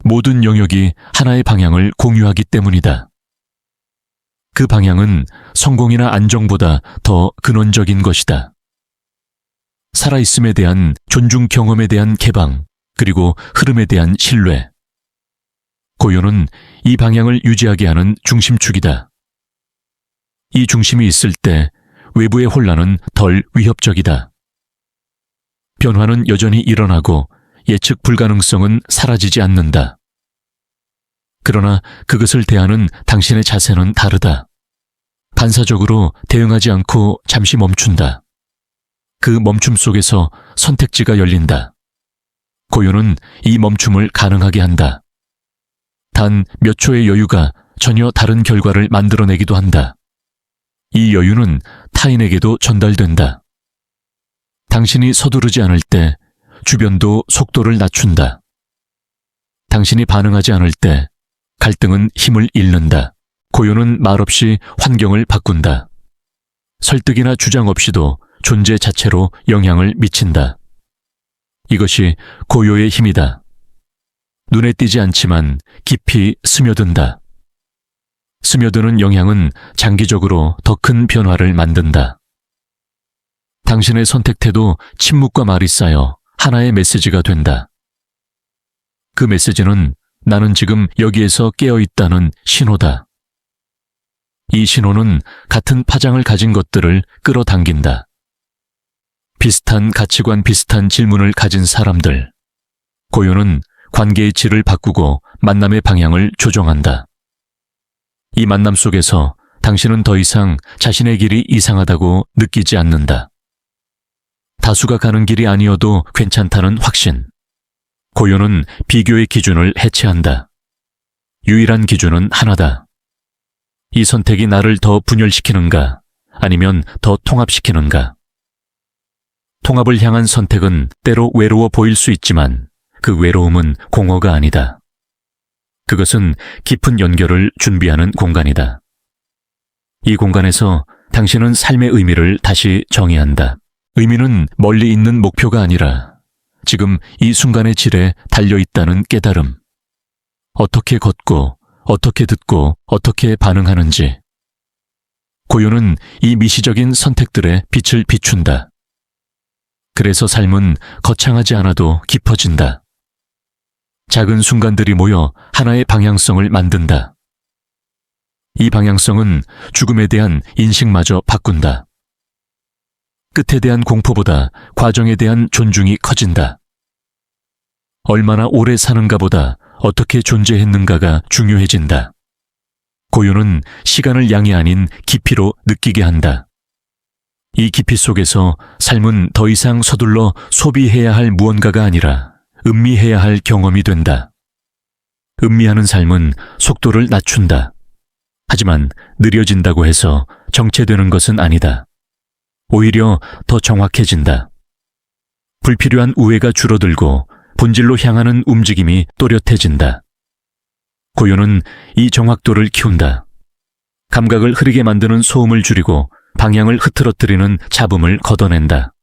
모든 영역이 하나의 방향을 공유하기 때문이다. 그 방향은 성공이나 안정보다 더 근원적인 것이다. 살아있음에 대한 존중, 경험에 대한 개방, 그리고 흐름에 대한 신뢰. 고요는 이 방향을 유지하게 하는 중심축이다. 이 중심이 있을 때 외부의 혼란은 덜 위협적이다. 변화는 여전히 일어나고 예측 불가능성은 사라지지 않는다. 그러나 그것을 대하는 당신의 자세는 다르다. 반사적으로 대응하지 않고 잠시 멈춘다. 그 멈춤 속에서 선택지가 열린다. 고요는 이 멈춤을 가능하게 한다. 단 몇 초의 여유가 전혀 다른 결과를 만들어내기도 한다. 이 여유는 타인에게도 전달된다. 당신이 서두르지 않을 때 주변도 속도를 낮춘다. 당신이 반응하지 않을 때 갈등은 힘을 잃는다. 고요는 말없이 환경을 바꾼다. 설득이나 주장 없이도 존재 자체로 영향을 미친다. 이것이 고요의 힘이다. 눈에 띄지 않지만 깊이 스며든다. 스며드는 영향은 장기적으로 더 큰 변화를 만든다. 당신의 선택태도 침묵과 말이 쌓여 하나의 메시지가 된다. 그 메시지는 나는 지금 여기에서 깨어있다는 신호다. 이 신호는 같은 파장을 가진 것들을 끌어당긴다. 비슷한 가치관, 비슷한 질문을 가진 사람들. 고요는 관계의 질을 바꾸고 만남의 방향을 조정한다. 이 만남 속에서 당신은 더 이상 자신의 길이 이상하다고 느끼지 않는다. 다수가 가는 길이 아니어도 괜찮다는 확신. 고요는 비교의 기준을 해체한다. 유일한 기준은 하나다. 이 선택이 나를 더 분열시키는가, 아니면 더 통합시키는가. 통합을 향한 선택은 때로 외로워 보일 수 있지만 그 외로움은 공허가 아니다. 그것은 깊은 연결을 준비하는 공간이다. 이 공간에서 당신은 삶의 의미를 다시 정의한다. 의미는 멀리 있는 목표가 아니라 지금 이 순간의 질에 달려있다는 깨달음. 어떻게 걷고, 어떻게 듣고, 어떻게 반응하는지. 고요는 이 미시적인 선택들의 빛을 비춘다. 그래서 삶은 거창하지 않아도 깊어진다. 작은 순간들이 모여 하나의 방향성을 만든다. 이 방향성은 죽음에 대한 인식마저 바꾼다. 끝에 대한 공포보다 과정에 대한 존중이 커진다. 얼마나 오래 사는가보다 어떻게 존재했는가가 중요해진다. 고요는 시간을 양이 아닌 깊이로 느끼게 한다. 이 깊이 속에서 삶은 더 이상 서둘러 소비해야 할 무언가가 아니라 음미해야 할 경험이 된다. 음미하는 삶은 속도를 낮춘다. 하지만 느려진다고 해서 정체되는 것은 아니다. 오히려 더 정확해진다. 불필요한 우회가 줄어들고 본질로 향하는 움직임이 또렷해진다. 고요는 이 정확도를 키운다. 감각을 흐리게 만드는 소음을 줄이고 방향을 흐트러뜨리는 잡음을 걷어낸다.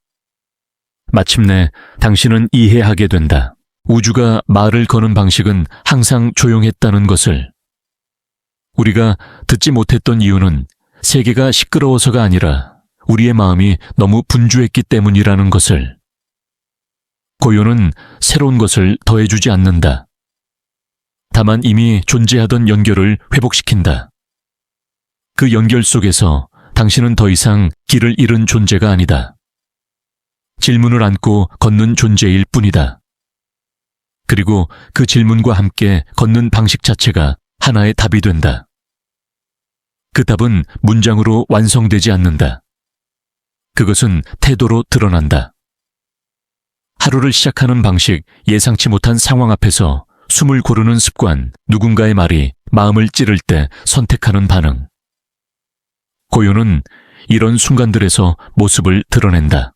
마침내 당신은 이해하게 된다. 우주가 말을 거는 방식은 항상 조용했다는 것을. 우리가 듣지 못했던 이유는 세계가 시끄러워서가 아니라 우리의 마음이 너무 분주했기 때문이라는 것을. 고요는 새로운 것을 더해주지 않는다. 다만 이미 존재하던 연결을 회복시킨다. 그 연결 속에서 당신은 더 이상 길을 잃은 존재가 아니다. 질문을 안고 걷는 존재일 뿐이다. 그리고 그 질문과 함께 걷는 방식 자체가 하나의 답이 된다. 그 답은 문장으로 완성되지 않는다. 그것은 태도로 드러난다. 하루를 시작하는 방식, 예상치 못한 상황 앞에서 숨을 고르는 습관, 누군가의 말이 마음을 찌를 때 선택하는 반응. 고요는 이런 순간들에서 모습을 드러낸다.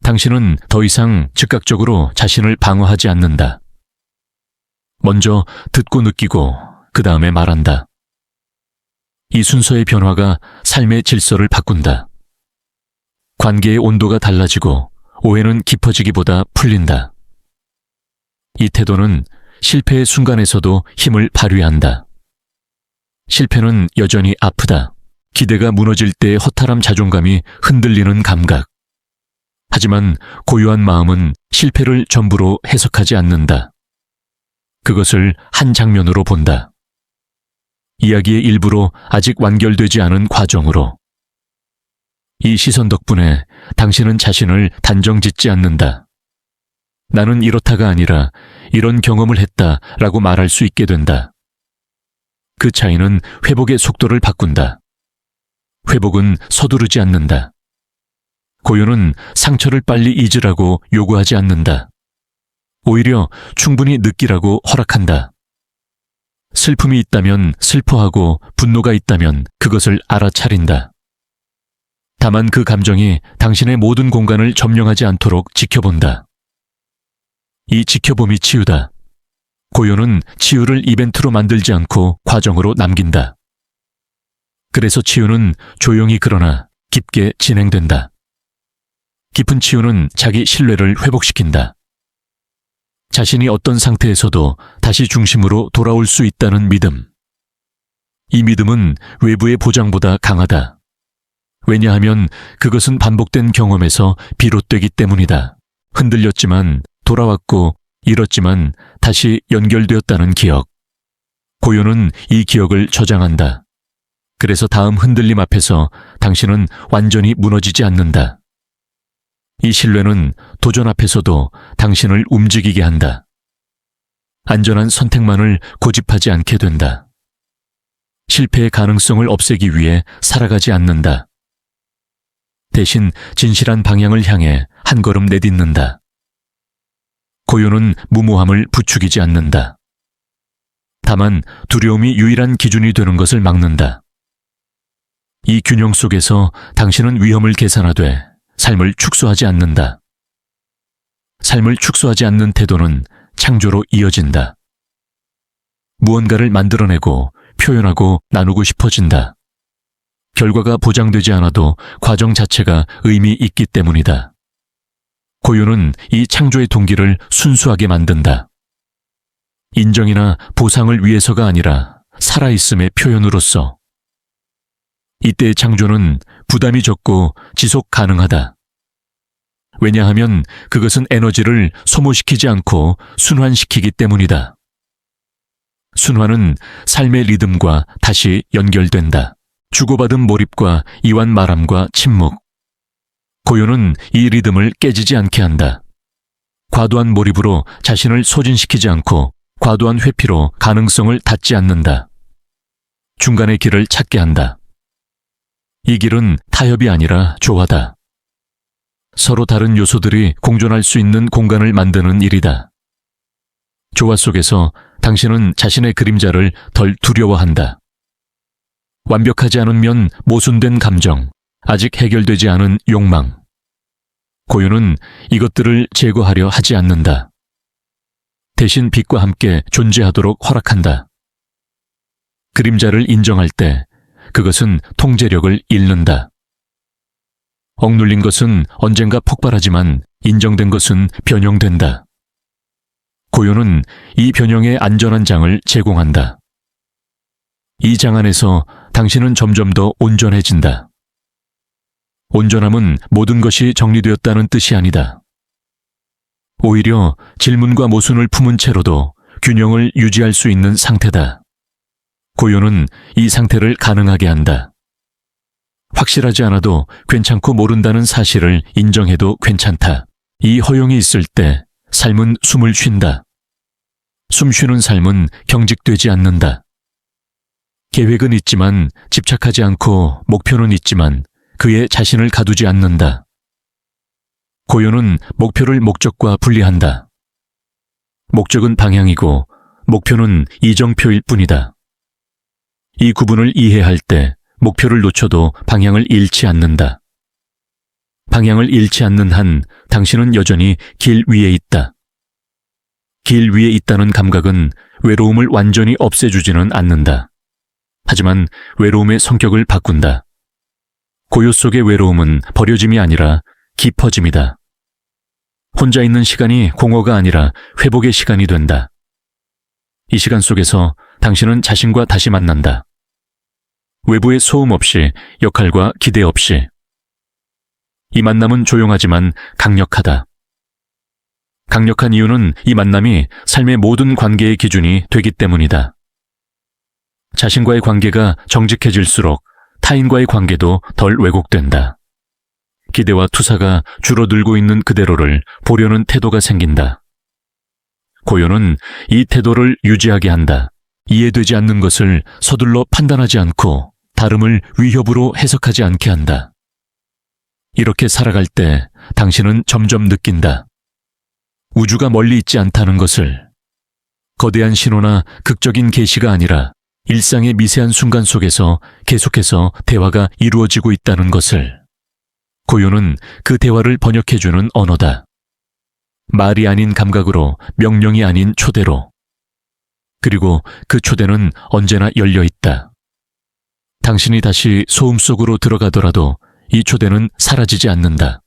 당신은 더 이상 즉각적으로 자신을 방어하지 않는다. 먼저 듣고 느끼고 그 다음에 말한다. 이 순서의 변화가 삶의 질서를 바꾼다. 관계의 온도가 달라지고 오해는 깊어지기보다 풀린다. 이 태도는 실패의 순간에서도 힘을 발휘한다. 실패는 여전히 아프다. 기대가 무너질 때의 허탈함, 자존감이 흔들리는 감각. 하지만 고요한 마음은 실패를 전부로 해석하지 않는다. 그것을 한 장면으로 본다. 이야기의 일부로 아직 완결되지 않은 과정으로. 이 시선 덕분에 당신은 자신을 단정짓지 않는다. 나는 이렇다가 아니라 이런 경험을 했다라고 말할 수 있게 된다. 그 차이는 회복의 속도를 바꾼다. 회복은 서두르지 않는다. 고요는 상처를 빨리 잊으라고 요구하지 않는다. 오히려 충분히 느끼라고 허락한다. 슬픔이 있다면 슬퍼하고 분노가 있다면 그것을 알아차린다. 다만 그 감정이 당신의 모든 공간을 점령하지 않도록 지켜본다. 이 지켜봄이 치유다. 고요는 치유를 이벤트로 만들지 않고 과정으로 남긴다. 그래서 치유는 조용히 그러나 깊게 진행된다. 깊은 치유는 자기 신뢰를 회복시킨다. 자신이 어떤 상태에서도 다시 중심으로 돌아올 수 있다는 믿음. 이 믿음은 외부의 보장보다 강하다. 왜냐하면 그것은 반복된 경험에서 비롯되기 때문이다. 흔들렸지만 돌아왔고 잃었지만 다시 연결되었다는 기억. 고요는 이 기억을 저장한다. 그래서 다음 흔들림 앞에서 당신은 완전히 무너지지 않는다. 이 신뢰는 도전 앞에서도 당신을 움직이게 한다. 안전한 선택만을 고집하지 않게 된다. 실패의 가능성을 없애기 위해 살아가지 않는다. 대신 진실한 방향을 향해 한 걸음 내딛는다. 고요는 무모함을 부추기지 않는다. 다만 두려움이 유일한 기준이 되는 것을 막는다. 이 균형 속에서 당신은 위험을 계산하되 삶을 축소하지 않는다. 삶을 축소하지 않는 태도는 창조로 이어진다. 무언가를 만들어내고 표현하고 나누고 싶어진다. 결과가 보장되지 않아도 과정 자체가 의미 있기 때문이다. 고요는 이 창조의 동기를 순수하게 만든다. 인정이나 보상을 위해서가 아니라 살아있음의 표현으로서. 이때의 창조는 부담이 적고 지속 가능하다. 왜냐하면 그것은 에너지를 소모시키지 않고 순환시키기 때문이다. 순환은 삶의 리듬과 다시 연결된다. 주고받은 몰입과 이완 말함과 침묵. 고요는 이 리듬을 깨지지 않게 한다. 과도한 몰입으로 자신을 소진시키지 않고 과도한 회피로 가능성을 닫지 않는다. 중간의 길을 찾게 한다. 이 길은 타협이 아니라 조화다. 서로 다른 요소들이 공존할 수 있는 공간을 만드는 일이다. 조화 속에서 당신은 자신의 그림자를 덜 두려워한다. 완벽하지 않은 면 모순된 감정, 아직 해결되지 않은 욕망. 고요는 이것들을 제거하려 하지 않는다. 대신 빛과 함께 존재하도록 허락한다. 그림자를 인정할 때 그것은 통제력을 잃는다. 억눌린 것은 언젠가 폭발하지만 인정된 것은 변형된다. 고요는 이 변형의 안전한 장을 제공한다. 이 장 안에서 당신은 점점 더 온전해진다. 온전함은 모든 것이 정리되었다는 뜻이 아니다. 오히려 질문과 모순을 품은 채로도 균형을 유지할 수 있는 상태다. 고요는 이 상태를 가능하게 한다. 확실하지 않아도 괜찮고 모른다는 사실을 인정해도 괜찮다. 이 허용이 있을 때 삶은 숨을 쉰다. 숨 쉬는 삶은 경직되지 않는다. 계획은 있지만 집착하지 않고 목표는 있지만 그의 자신을 가두지 않는다. 고요는 목표를 목적과 분리한다. 목적은 방향이고 목표는 이정표일 뿐이다. 이 구분을 이해할 때 목표를 놓쳐도 방향을 잃지 않는다. 방향을 잃지 않는 한 당신은 여전히 길 위에 있다. 길 위에 있다는 감각은 외로움을 완전히 없애주지는 않는다. 하지만 외로움의 성격을 바꾼다. 고요 속의 외로움은 버려짐이 아니라 깊어짐이다. 혼자 있는 시간이 공허가 아니라 회복의 시간이 된다. 이 시간 속에서 당신은 자신과 다시 만난다. 외부의 소음 없이, 역할과 기대 없이. 이 만남은 조용하지만 강력하다. 강력한 이유는 이 만남이 삶의 모든 관계의 기준이 되기 때문이다. 자신과의 관계가 정직해질수록 타인과의 관계도 덜 왜곡된다. 기대와 투사가 줄어들고 있는 그대로를 보려는 태도가 생긴다. 고요는 이 태도를 유지하게 한다. 이해되지 않는 것을 서둘러 판단하지 않고 다름을 위협으로 해석하지 않게 한다. 이렇게 살아갈 때 당신은 점점 느낀다. 우주가 멀리 있지 않다는 것을. 거대한 신호나 극적인 계시가 아니라 일상의 미세한 순간 속에서 계속해서 대화가 이루어지고 있다는 것을. 고요는 그 대화를 번역해주는 언어다. 말이 아닌 감각으로, 명령이 아닌 초대로. 그리고 그 초대는 언제나 열려 있다. 당신이 다시 소음 속으로 들어가더라도 이 초대는 사라지지 않는다.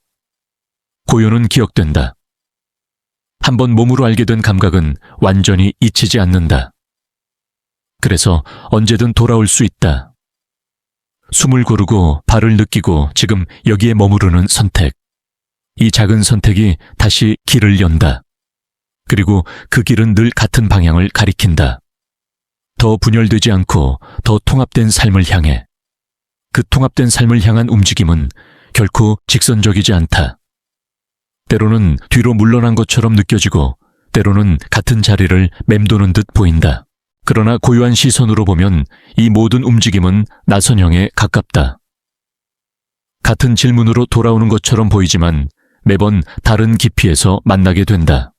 고요는 기억된다. 한번 몸으로 알게 된 감각은 완전히 잊히지 않는다. 그래서 언제든 돌아올 수 있다. 숨을 고르고 발을 느끼고 지금 여기에 머무르는 선택. 이 작은 선택이 다시 길을 연다. 그리고 그 길은 늘 같은 방향을 가리킨다. 더 분열되지 않고 더 통합된 삶을 향해. 그 통합된 삶을 향한 움직임은 결코 직선적이지 않다. 때로는 뒤로 물러난 것처럼 느껴지고 때로는 같은 자리를 맴도는 듯 보인다. 그러나 고요한 시선으로 보면 이 모든 움직임은 나선형에 가깝다. 같은 질문으로 돌아오는 것처럼 보이지만 매번 다른 깊이에서 만나게 된다.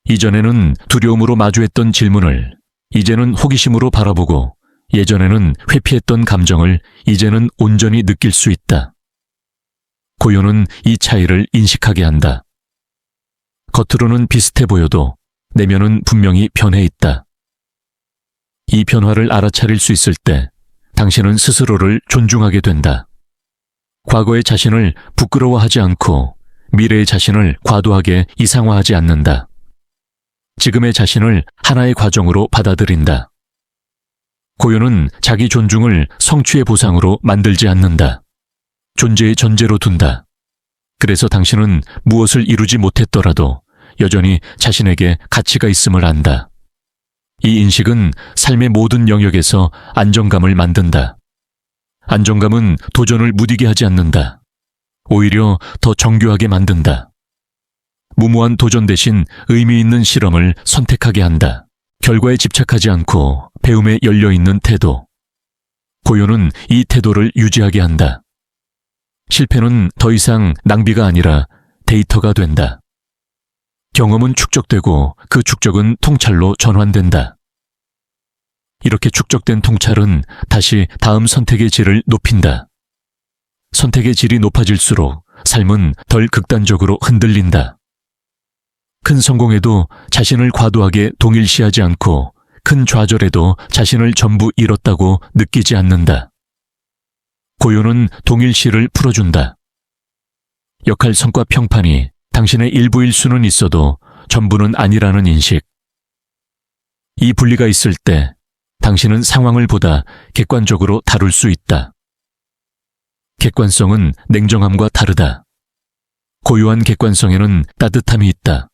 이전에는 두려움으로 마주했던 질문을 이제는 호기심으로 바라보고 예전에는 회피했던 감정을 이제는 온전히 느낄 수 있다. 고요는 이 차이를 인식하게 한다. 겉으로는 비슷해 보여도 내면은 분명히 변해 있다. 이 변화를 알아차릴 수 있을 때 당신은 스스로를 존중하게 된다. 과거의 자신을 부끄러워하지 않고 미래의 자신을 과도하게 이상화하지 않는다. 지금의 자신을 하나의 과정으로 받아들인다. 고요는 자기 존중을 성취의 보상으로 만들지 않는다. 존재의 전제로 둔다. 그래서 당신은 무엇을 이루지 못했더라도 여전히 자신에게 가치가 있음을 안다. 이 인식은 삶의 모든 영역에서 안정감을 만든다. 안정감은 도전을 무디게 하지 않는다. 오히려 더 정교하게 만든다. 무모한 도전 대신 의미 있는 실험을 선택하게 한다. 결과에 집착하지 않고 배움에 열려있는 태도. 고요는 이 태도를 유지하게 한다. 실패는 더 이상 낭비가 아니라 데이터가 된다. 경험은 축적되고 그 축적은 통찰로 전환된다. 이렇게 축적된 통찰은 다시 다음 선택의 질을 높인다. 선택의 질이 높아질수록 삶은 덜 극단적으로 흔들린다. 큰 성공에도 자신을 과도하게 동일시하지 않고 큰 좌절에도 자신을 전부 잃었다고 느끼지 않는다. 고요는 동일시를 풀어준다. 역할 성과 평판이 당신의 일부일 수는 있어도 전부는 아니라는 인식. 이 분리가 있을 때 당신은 상황을 보다 객관적으로 다룰 수 있다. 객관성은 냉정함과 다르다. 고요한 객관성에는 따뜻함이 있다.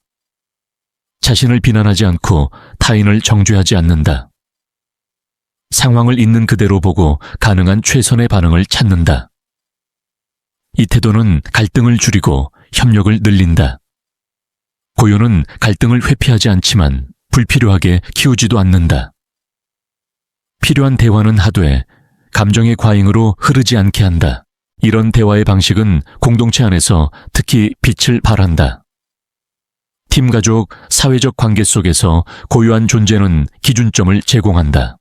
자신을 비난하지 않고 타인을 정죄하지 않는다. 상황을 있는 그대로 보고 가능한 최선의 반응을 찾는다. 이 태도는 갈등을 줄이고 협력을 늘린다. 고요는 갈등을 회피하지 않지만 불필요하게 키우지도 않는다. 필요한 대화는 하되 감정의 과잉으로 흐르지 않게 한다. 이런 대화의 방식은 공동체 안에서 특히 빛을 발한다. 팀 가족, 사회적 관계 속에서 고요한 존재는 기준점을 제공한다.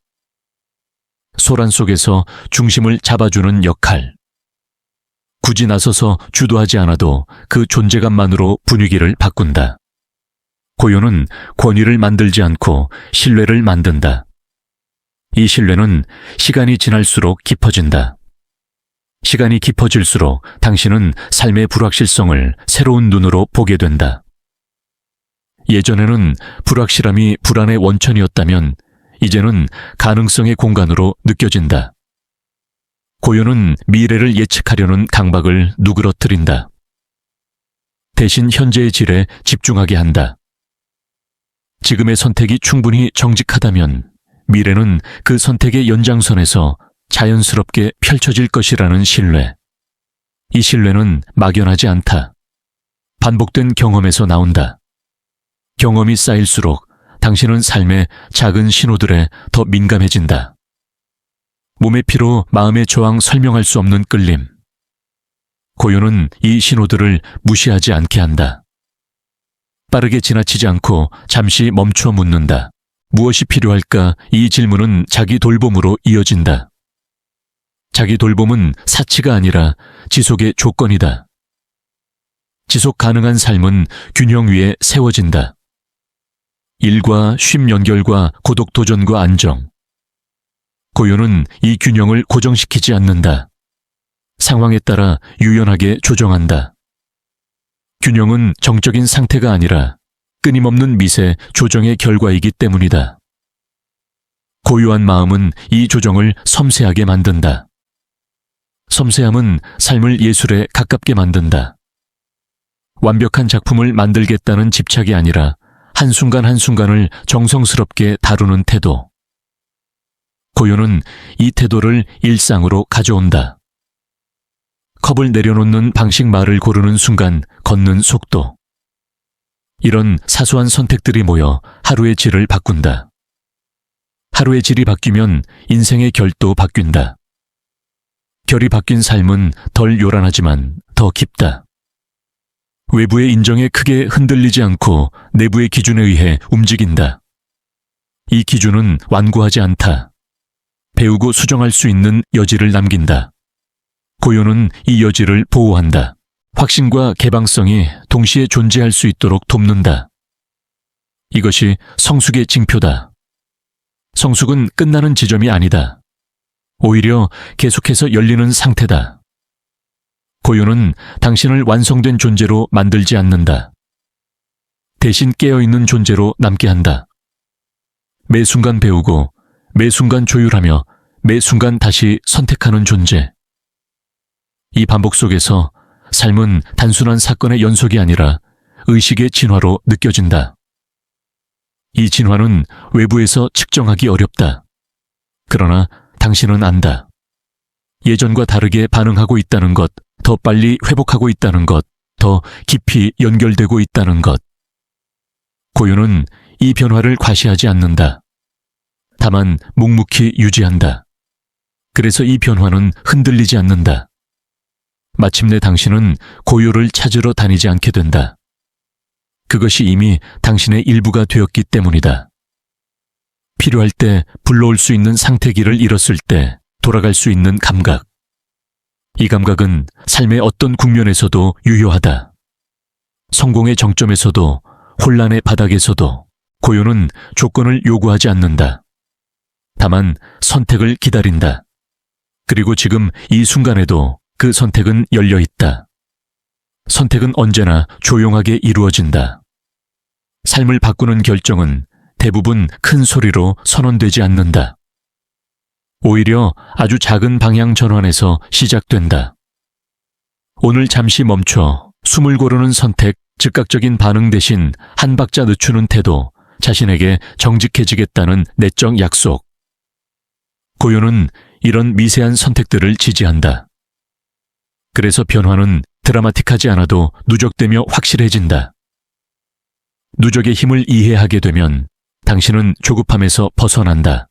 소란 속에서 중심을 잡아주는 역할. 굳이 나서서 주도하지 않아도 그 존재감만으로 분위기를 바꾼다. 고요는 권위를 만들지 않고 신뢰를 만든다. 이 신뢰는 시간이 지날수록 깊어진다. 시간이 깊어질수록 당신은 삶의 불확실성을 새로운 눈으로 보게 된다. 예전에는 불확실함이 불안의 원천이었다면 이제는 가능성의 공간으로 느껴진다. 고요는 미래를 예측하려는 강박을 누그러뜨린다. 대신 현재의 질에 집중하게 한다. 지금의 선택이 충분히 정직하다면 미래는 그 선택의 연장선에서 자연스럽게 펼쳐질 것이라는 신뢰. 이 신뢰는 막연하지 않다. 반복된 경험에서 나온다. 경험이 쌓일수록 당신은 삶의 작은 신호들에 더 민감해진다. 몸의 피로 마음의 저항 설명할 수 없는 끌림. 고요는 이 신호들을 무시하지 않게 한다. 빠르게 지나치지 않고 잠시 멈추어 묻는다. 무엇이 필요할까? 이 질문은 자기 돌봄으로 이어진다. 자기 돌봄은 사치가 아니라 지속의 조건이다. 지속 가능한 삶은 균형 위에 세워진다. 일과 쉼 연결과 고독 도전과 안정. 고요는 이 균형을 고정시키지 않는다. 상황에 따라 유연하게 조정한다. 균형은 정적인 상태가 아니라 끊임없는 미세 조정의 결과이기 때문이다. 고요한 마음은 이 조정을 섬세하게 만든다. 섬세함은 삶을 예술에 가깝게 만든다. 완벽한 작품을 만들겠다는 집착이 아니라 한순간 한순간을 정성스럽게 다루는 태도. 고요는 이 태도를 일상으로 가져온다. 컵을 내려놓는 방식, 말을 고르는 순간 걷는 속도. 이런 사소한 선택들이 모여 하루의 질을 바꾼다. 하루의 질이 바뀌면 인생의 결도 바뀐다. 결이 바뀐 삶은 덜 요란하지만 더 깊다. 외부의 인정에 크게 흔들리지 않고 내부의 기준에 의해 움직인다. 이 기준은 완고하지 않다. 배우고 수정할 수 있는 여지를 남긴다. 고요는 이 여지를 보호한다. 확신과 개방성이 동시에 존재할 수 있도록 돕는다. 이것이 성숙의 징표다. 성숙은 끝나는 지점이 아니다. 오히려 계속해서 열리는 상태다. 고요는 당신을 완성된 존재로 만들지 않는다. 대신 깨어있는 존재로 남게 한다. 매 순간 배우고, 매 순간 조율하며, 매 순간 다시 선택하는 존재. 이 반복 속에서 삶은 단순한 사건의 연속이 아니라 의식의 진화로 느껴진다. 이 진화는 외부에서 측정하기 어렵다. 그러나 당신은 안다. 예전과 다르게 반응하고 있다는 것, 더 빨리 회복하고 있다는 것, 더 깊이 연결되고 있다는 것. 고요는 이 변화를 과시하지 않는다. 다만 묵묵히 유지한다. 그래서 이 변화는 흔들리지 않는다. 마침내 당신은 고요를 찾으러 다니지 않게 된다. 그것이 이미 당신의 일부가 되었기 때문이다. 필요할 때 불러올 수 있는 상태기를 잃었을 때 돌아갈 수 있는 감각. 이 감각은 삶의 어떤 국면에서도 유효하다. 성공의 정점에서도, 혼란의 바닥에서도 고요는 조건을 요구하지 않는다. 다만 선택을 기다린다. 그리고 지금 이 순간에도 그 선택은 열려 있다. 선택은 언제나 조용하게 이루어진다. 삶을 바꾸는 결정은 대부분 큰 소리로 선언되지 않는다. 오히려 아주 작은 방향 전환에서 시작된다. 오늘 잠시 멈춰 숨을 고르는 선택, 즉각적인 반응 대신 한 박자 늦추는 태도, 자신에게 정직해지겠다는 내적 약속. 고요는 이런 미세한 선택들을 지지한다. 그래서 변화는 드라마틱하지 않아도 누적되며 확실해진다. 누적의 힘을 이해하게 되면 당신은 조급함에서 벗어난다.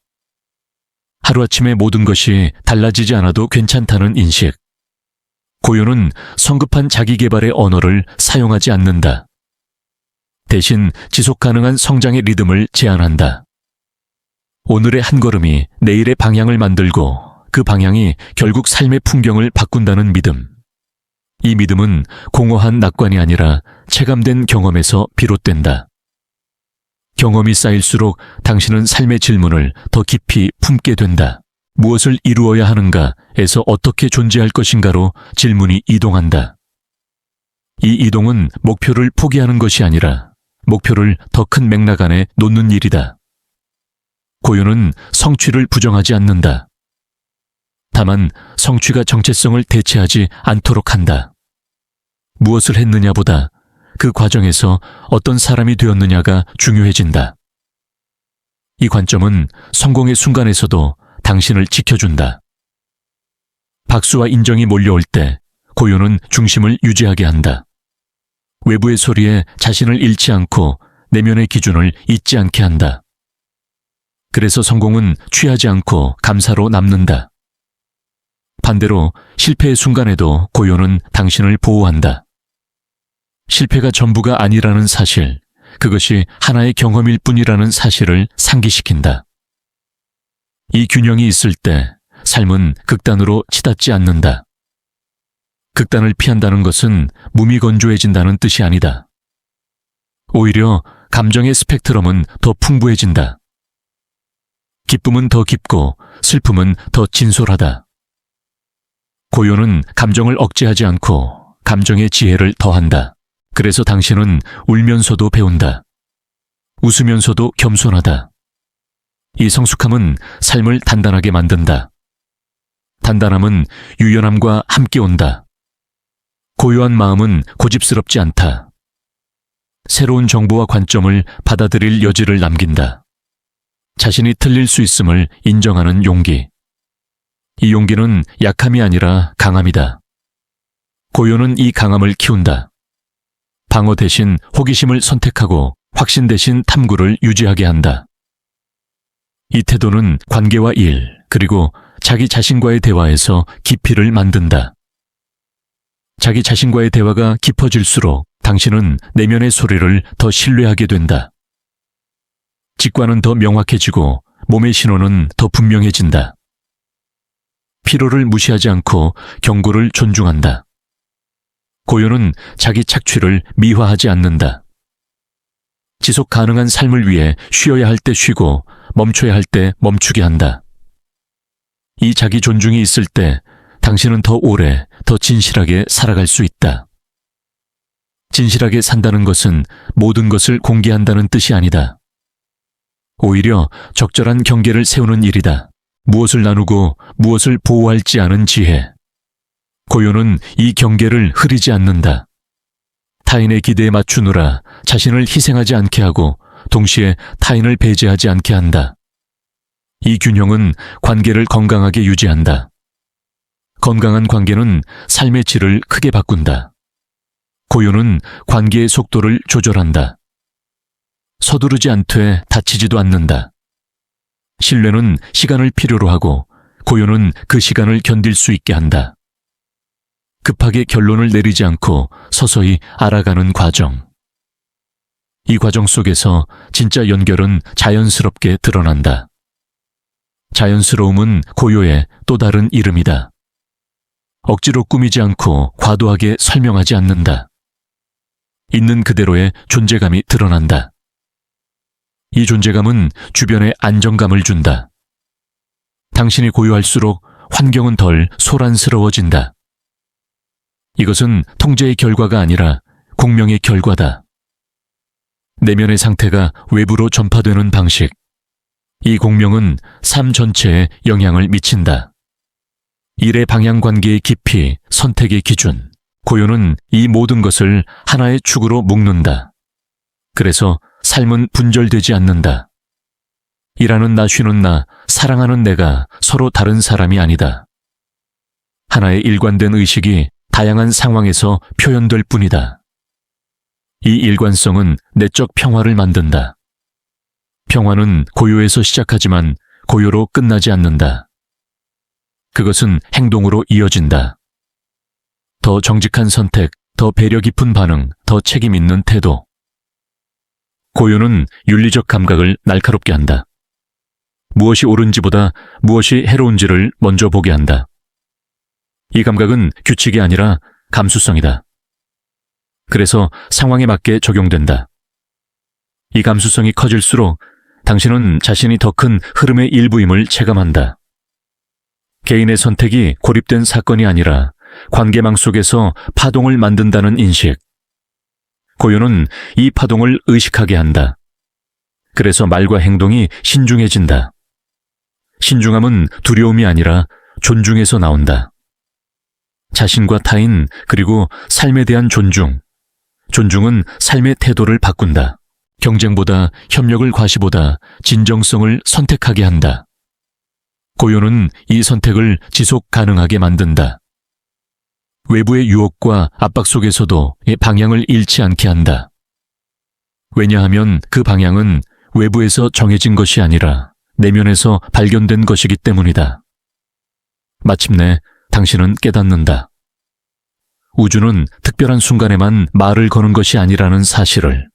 하루아침에 모든 것이 달라지지 않아도 괜찮다는 인식. 고요는 성급한 자기개발의 언어를 사용하지 않는다. 대신 지속 가능한 성장의 리듬을 제안한다. 오늘의 한 걸음이 내일의 방향을 만들고 그 방향이 결국 삶의 풍경을 바꾼다는 믿음. 이 믿음은 공허한 낙관이 아니라 체감된 경험에서 비롯된다. 경험이 쌓일수록 당신은 삶의 질문을 더 깊이 품게 된다. 무엇을 이루어야 하는가에서 어떻게 존재할 것인가로 질문이 이동한다. 이 이동은 목표를 포기하는 것이 아니라 목표를 더 큰 맥락 안에 놓는 일이다. 고요는 성취를 부정하지 않는다. 다만 성취가 정체성을 대체하지 않도록 한다. 무엇을 했느냐보다 그 과정에서 어떤 사람이 되었느냐가 중요해진다. 이 관점은 성공의 순간에서도 당신을 지켜준다. 박수와 인정이 몰려올 때 고요는 중심을 유지하게 한다. 외부의 소리에 자신을 잃지 않고 내면의 기준을 잊지 않게 한다. 그래서 성공은 취하지 않고 감사로 남는다. 반대로 실패의 순간에도 고요는 당신을 보호한다. 실패가 전부가 아니라는 사실, 그것이 하나의 경험일 뿐이라는 사실을 상기시킨다. 이 균형이 있을 때 삶은 극단으로 치닫지 않는다. 극단을 피한다는 것은 무미건조해진다는 뜻이 아니다. 오히려 감정의 스펙트럼은 더 풍부해진다. 기쁨은 더 깊고 슬픔은 더 진솔하다. 고요는 감정을 억제하지 않고 감정의 지혜를 더한다. 그래서 당신은 울면서도 배운다. 웃으면서도 겸손하다. 이 성숙함은 삶을 단단하게 만든다. 단단함은 유연함과 함께 온다. 고요한 마음은 고집스럽지 않다. 새로운 정보와 관점을 받아들일 여지를 남긴다. 자신이 틀릴 수 있음을 인정하는 용기. 이 용기는 약함이 아니라 강함이다. 고요는 이 강함을 키운다. 방어 대신 호기심을 선택하고 확신 대신 탐구를 유지하게 한다. 이 태도는 관계와 일, 그리고 자기 자신과의 대화에서 깊이를 만든다. 자기 자신과의 대화가 깊어질수록 당신은 내면의 소리를 더 신뢰하게 된다. 직관은 더 명확해지고 몸의 신호는 더 분명해진다. 피로를 무시하지 않고 경고를 존중한다. 고요는 자기 착취를 미화하지 않는다. 지속 가능한 삶을 위해 쉬어야 할 때 쉬고 멈춰야 할 때 멈추게 한다. 이 자기 존중이 있을 때 당신은 더 오래, 더 진실하게 살아갈 수 있다. 진실하게 산다는 것은 모든 것을 공개한다는 뜻이 아니다. 오히려 적절한 경계를 세우는 일이다. 무엇을 나누고 무엇을 보호할지 아는 지혜. 고요는 이 경계를 흐리지 않는다. 타인의 기대에 맞추느라 자신을 희생하지 않게 하고 동시에 타인을 배제하지 않게 한다. 이 균형은 관계를 건강하게 유지한다. 건강한 관계는 삶의 질을 크게 바꾼다. 고요는 관계의 속도를 조절한다. 서두르지 않되 다치지도 않는다. 신뢰는 시간을 필요로 하고 고요는 그 시간을 견딜 수 있게 한다. 급하게 결론을 내리지 않고 서서히 알아가는 과정. 이 과정 속에서 진짜 연결은 자연스럽게 드러난다. 자연스러움은 고요의 또 다른 이름이다. 억지로 꾸미지 않고 과도하게 설명하지 않는다. 있는 그대로의 존재감이 드러난다. 이 존재감은 주변에 안정감을 준다. 당신이 고요할수록 환경은 덜 소란스러워진다. 이것은 통제의 결과가 아니라 공명의 결과다. 내면의 상태가 외부로 전파되는 방식. 이 공명은 삶 전체에 영향을 미친다. 일의 방향 관계의 깊이, 선택의 기준. 고요는 이 모든 것을 하나의 축으로 묶는다. 그래서 삶은 분절되지 않는다. 일하는 나, 쉬는 나, 사랑하는 내가 서로 다른 사람이 아니다. 하나의 일관된 의식이 다양한 상황에서 표현될 뿐이다. 이 일관성은 내적 평화를 만든다. 평화는 고요에서 시작하지만 고요로 끝나지 않는다. 그것은 행동으로 이어진다. 더 정직한 선택, 더 배려 깊은 반응, 더 책임 있는 태도. 고요는 윤리적 감각을 날카롭게 한다. 무엇이 옳은지보다 무엇이 해로운지를 먼저 보게 한다. 이 감각은 규칙이 아니라 감수성이다. 그래서 상황에 맞게 적용된다. 이 감수성이 커질수록 당신은 자신이 더 큰 흐름의 일부임을 체감한다. 개인의 선택이 고립된 사건이 아니라 관계망 속에서 파동을 만든다는 인식. 고요는 이 파동을 의식하게 한다. 그래서 말과 행동이 신중해진다. 신중함은 두려움이 아니라 존중에서 나온다. 자신과 타인, 그리고 삶에 대한 존중. 존중은 삶의 태도를 바꾼다. 경쟁보다, 협력을 과시보다 진정성을 선택하게 한다. 고요는 이 선택을 지속 가능하게 만든다. 외부의 유혹과 압박 속에서도 방향을 잃지 않게 한다. 왜냐하면 그 방향은 외부에서 정해진 것이 아니라 내면에서 발견된 것이기 때문이다. 마침내 당신은 깨닫는다. 우주는 특별한 순간에만 말을 거는 것이 아니라는 사실을.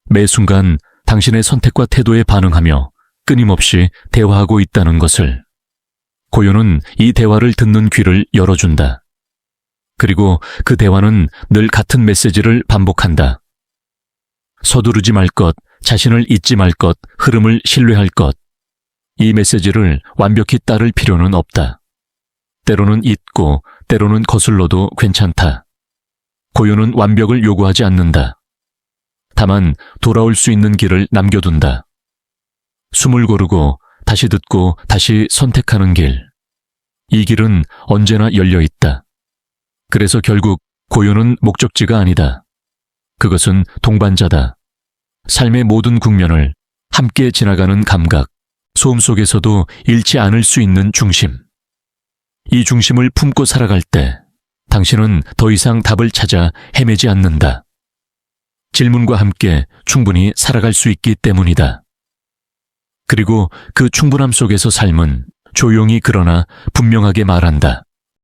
매 순간 당신의 선택과 태도에 반응하며 끊임없이 대화하고 있다는 것을. 고요는 이 대화를 듣는 귀를 열어준다. 그리고 그 대화는 늘 같은 메시지를 반복한다. 서두르지 말 것, 자신을 잊지 말 것, 흐름을 신뢰할 것. 이 메시지를 완벽히 따를 필요는 없다. 때로는 잊고 때로는 거슬러도 괜찮다. 고요는 완벽을 요구하지 않는다. 다만 돌아올 수 있는 길을 남겨둔다. 숨을 고르고 다시 듣고 다시 선택하는 길. 이 길은 언제나 열려 있다. 그래서 결국 고요는 목적지가 아니다. 그것은 동반자다. 삶의 모든 국면을 함께 지나가는 감각, 소음 속에서도 잃지 않을 수 있는 중심. 이 중심을 품고 살아갈 때 당신은 더 이상 답을 찾아 헤매지 않는다. 질문과 함께 충분히 살아갈 수 있기 때문이다. 그리고 그 충분함 속에서 삶은 조용히 그러나 분명하게 말한다.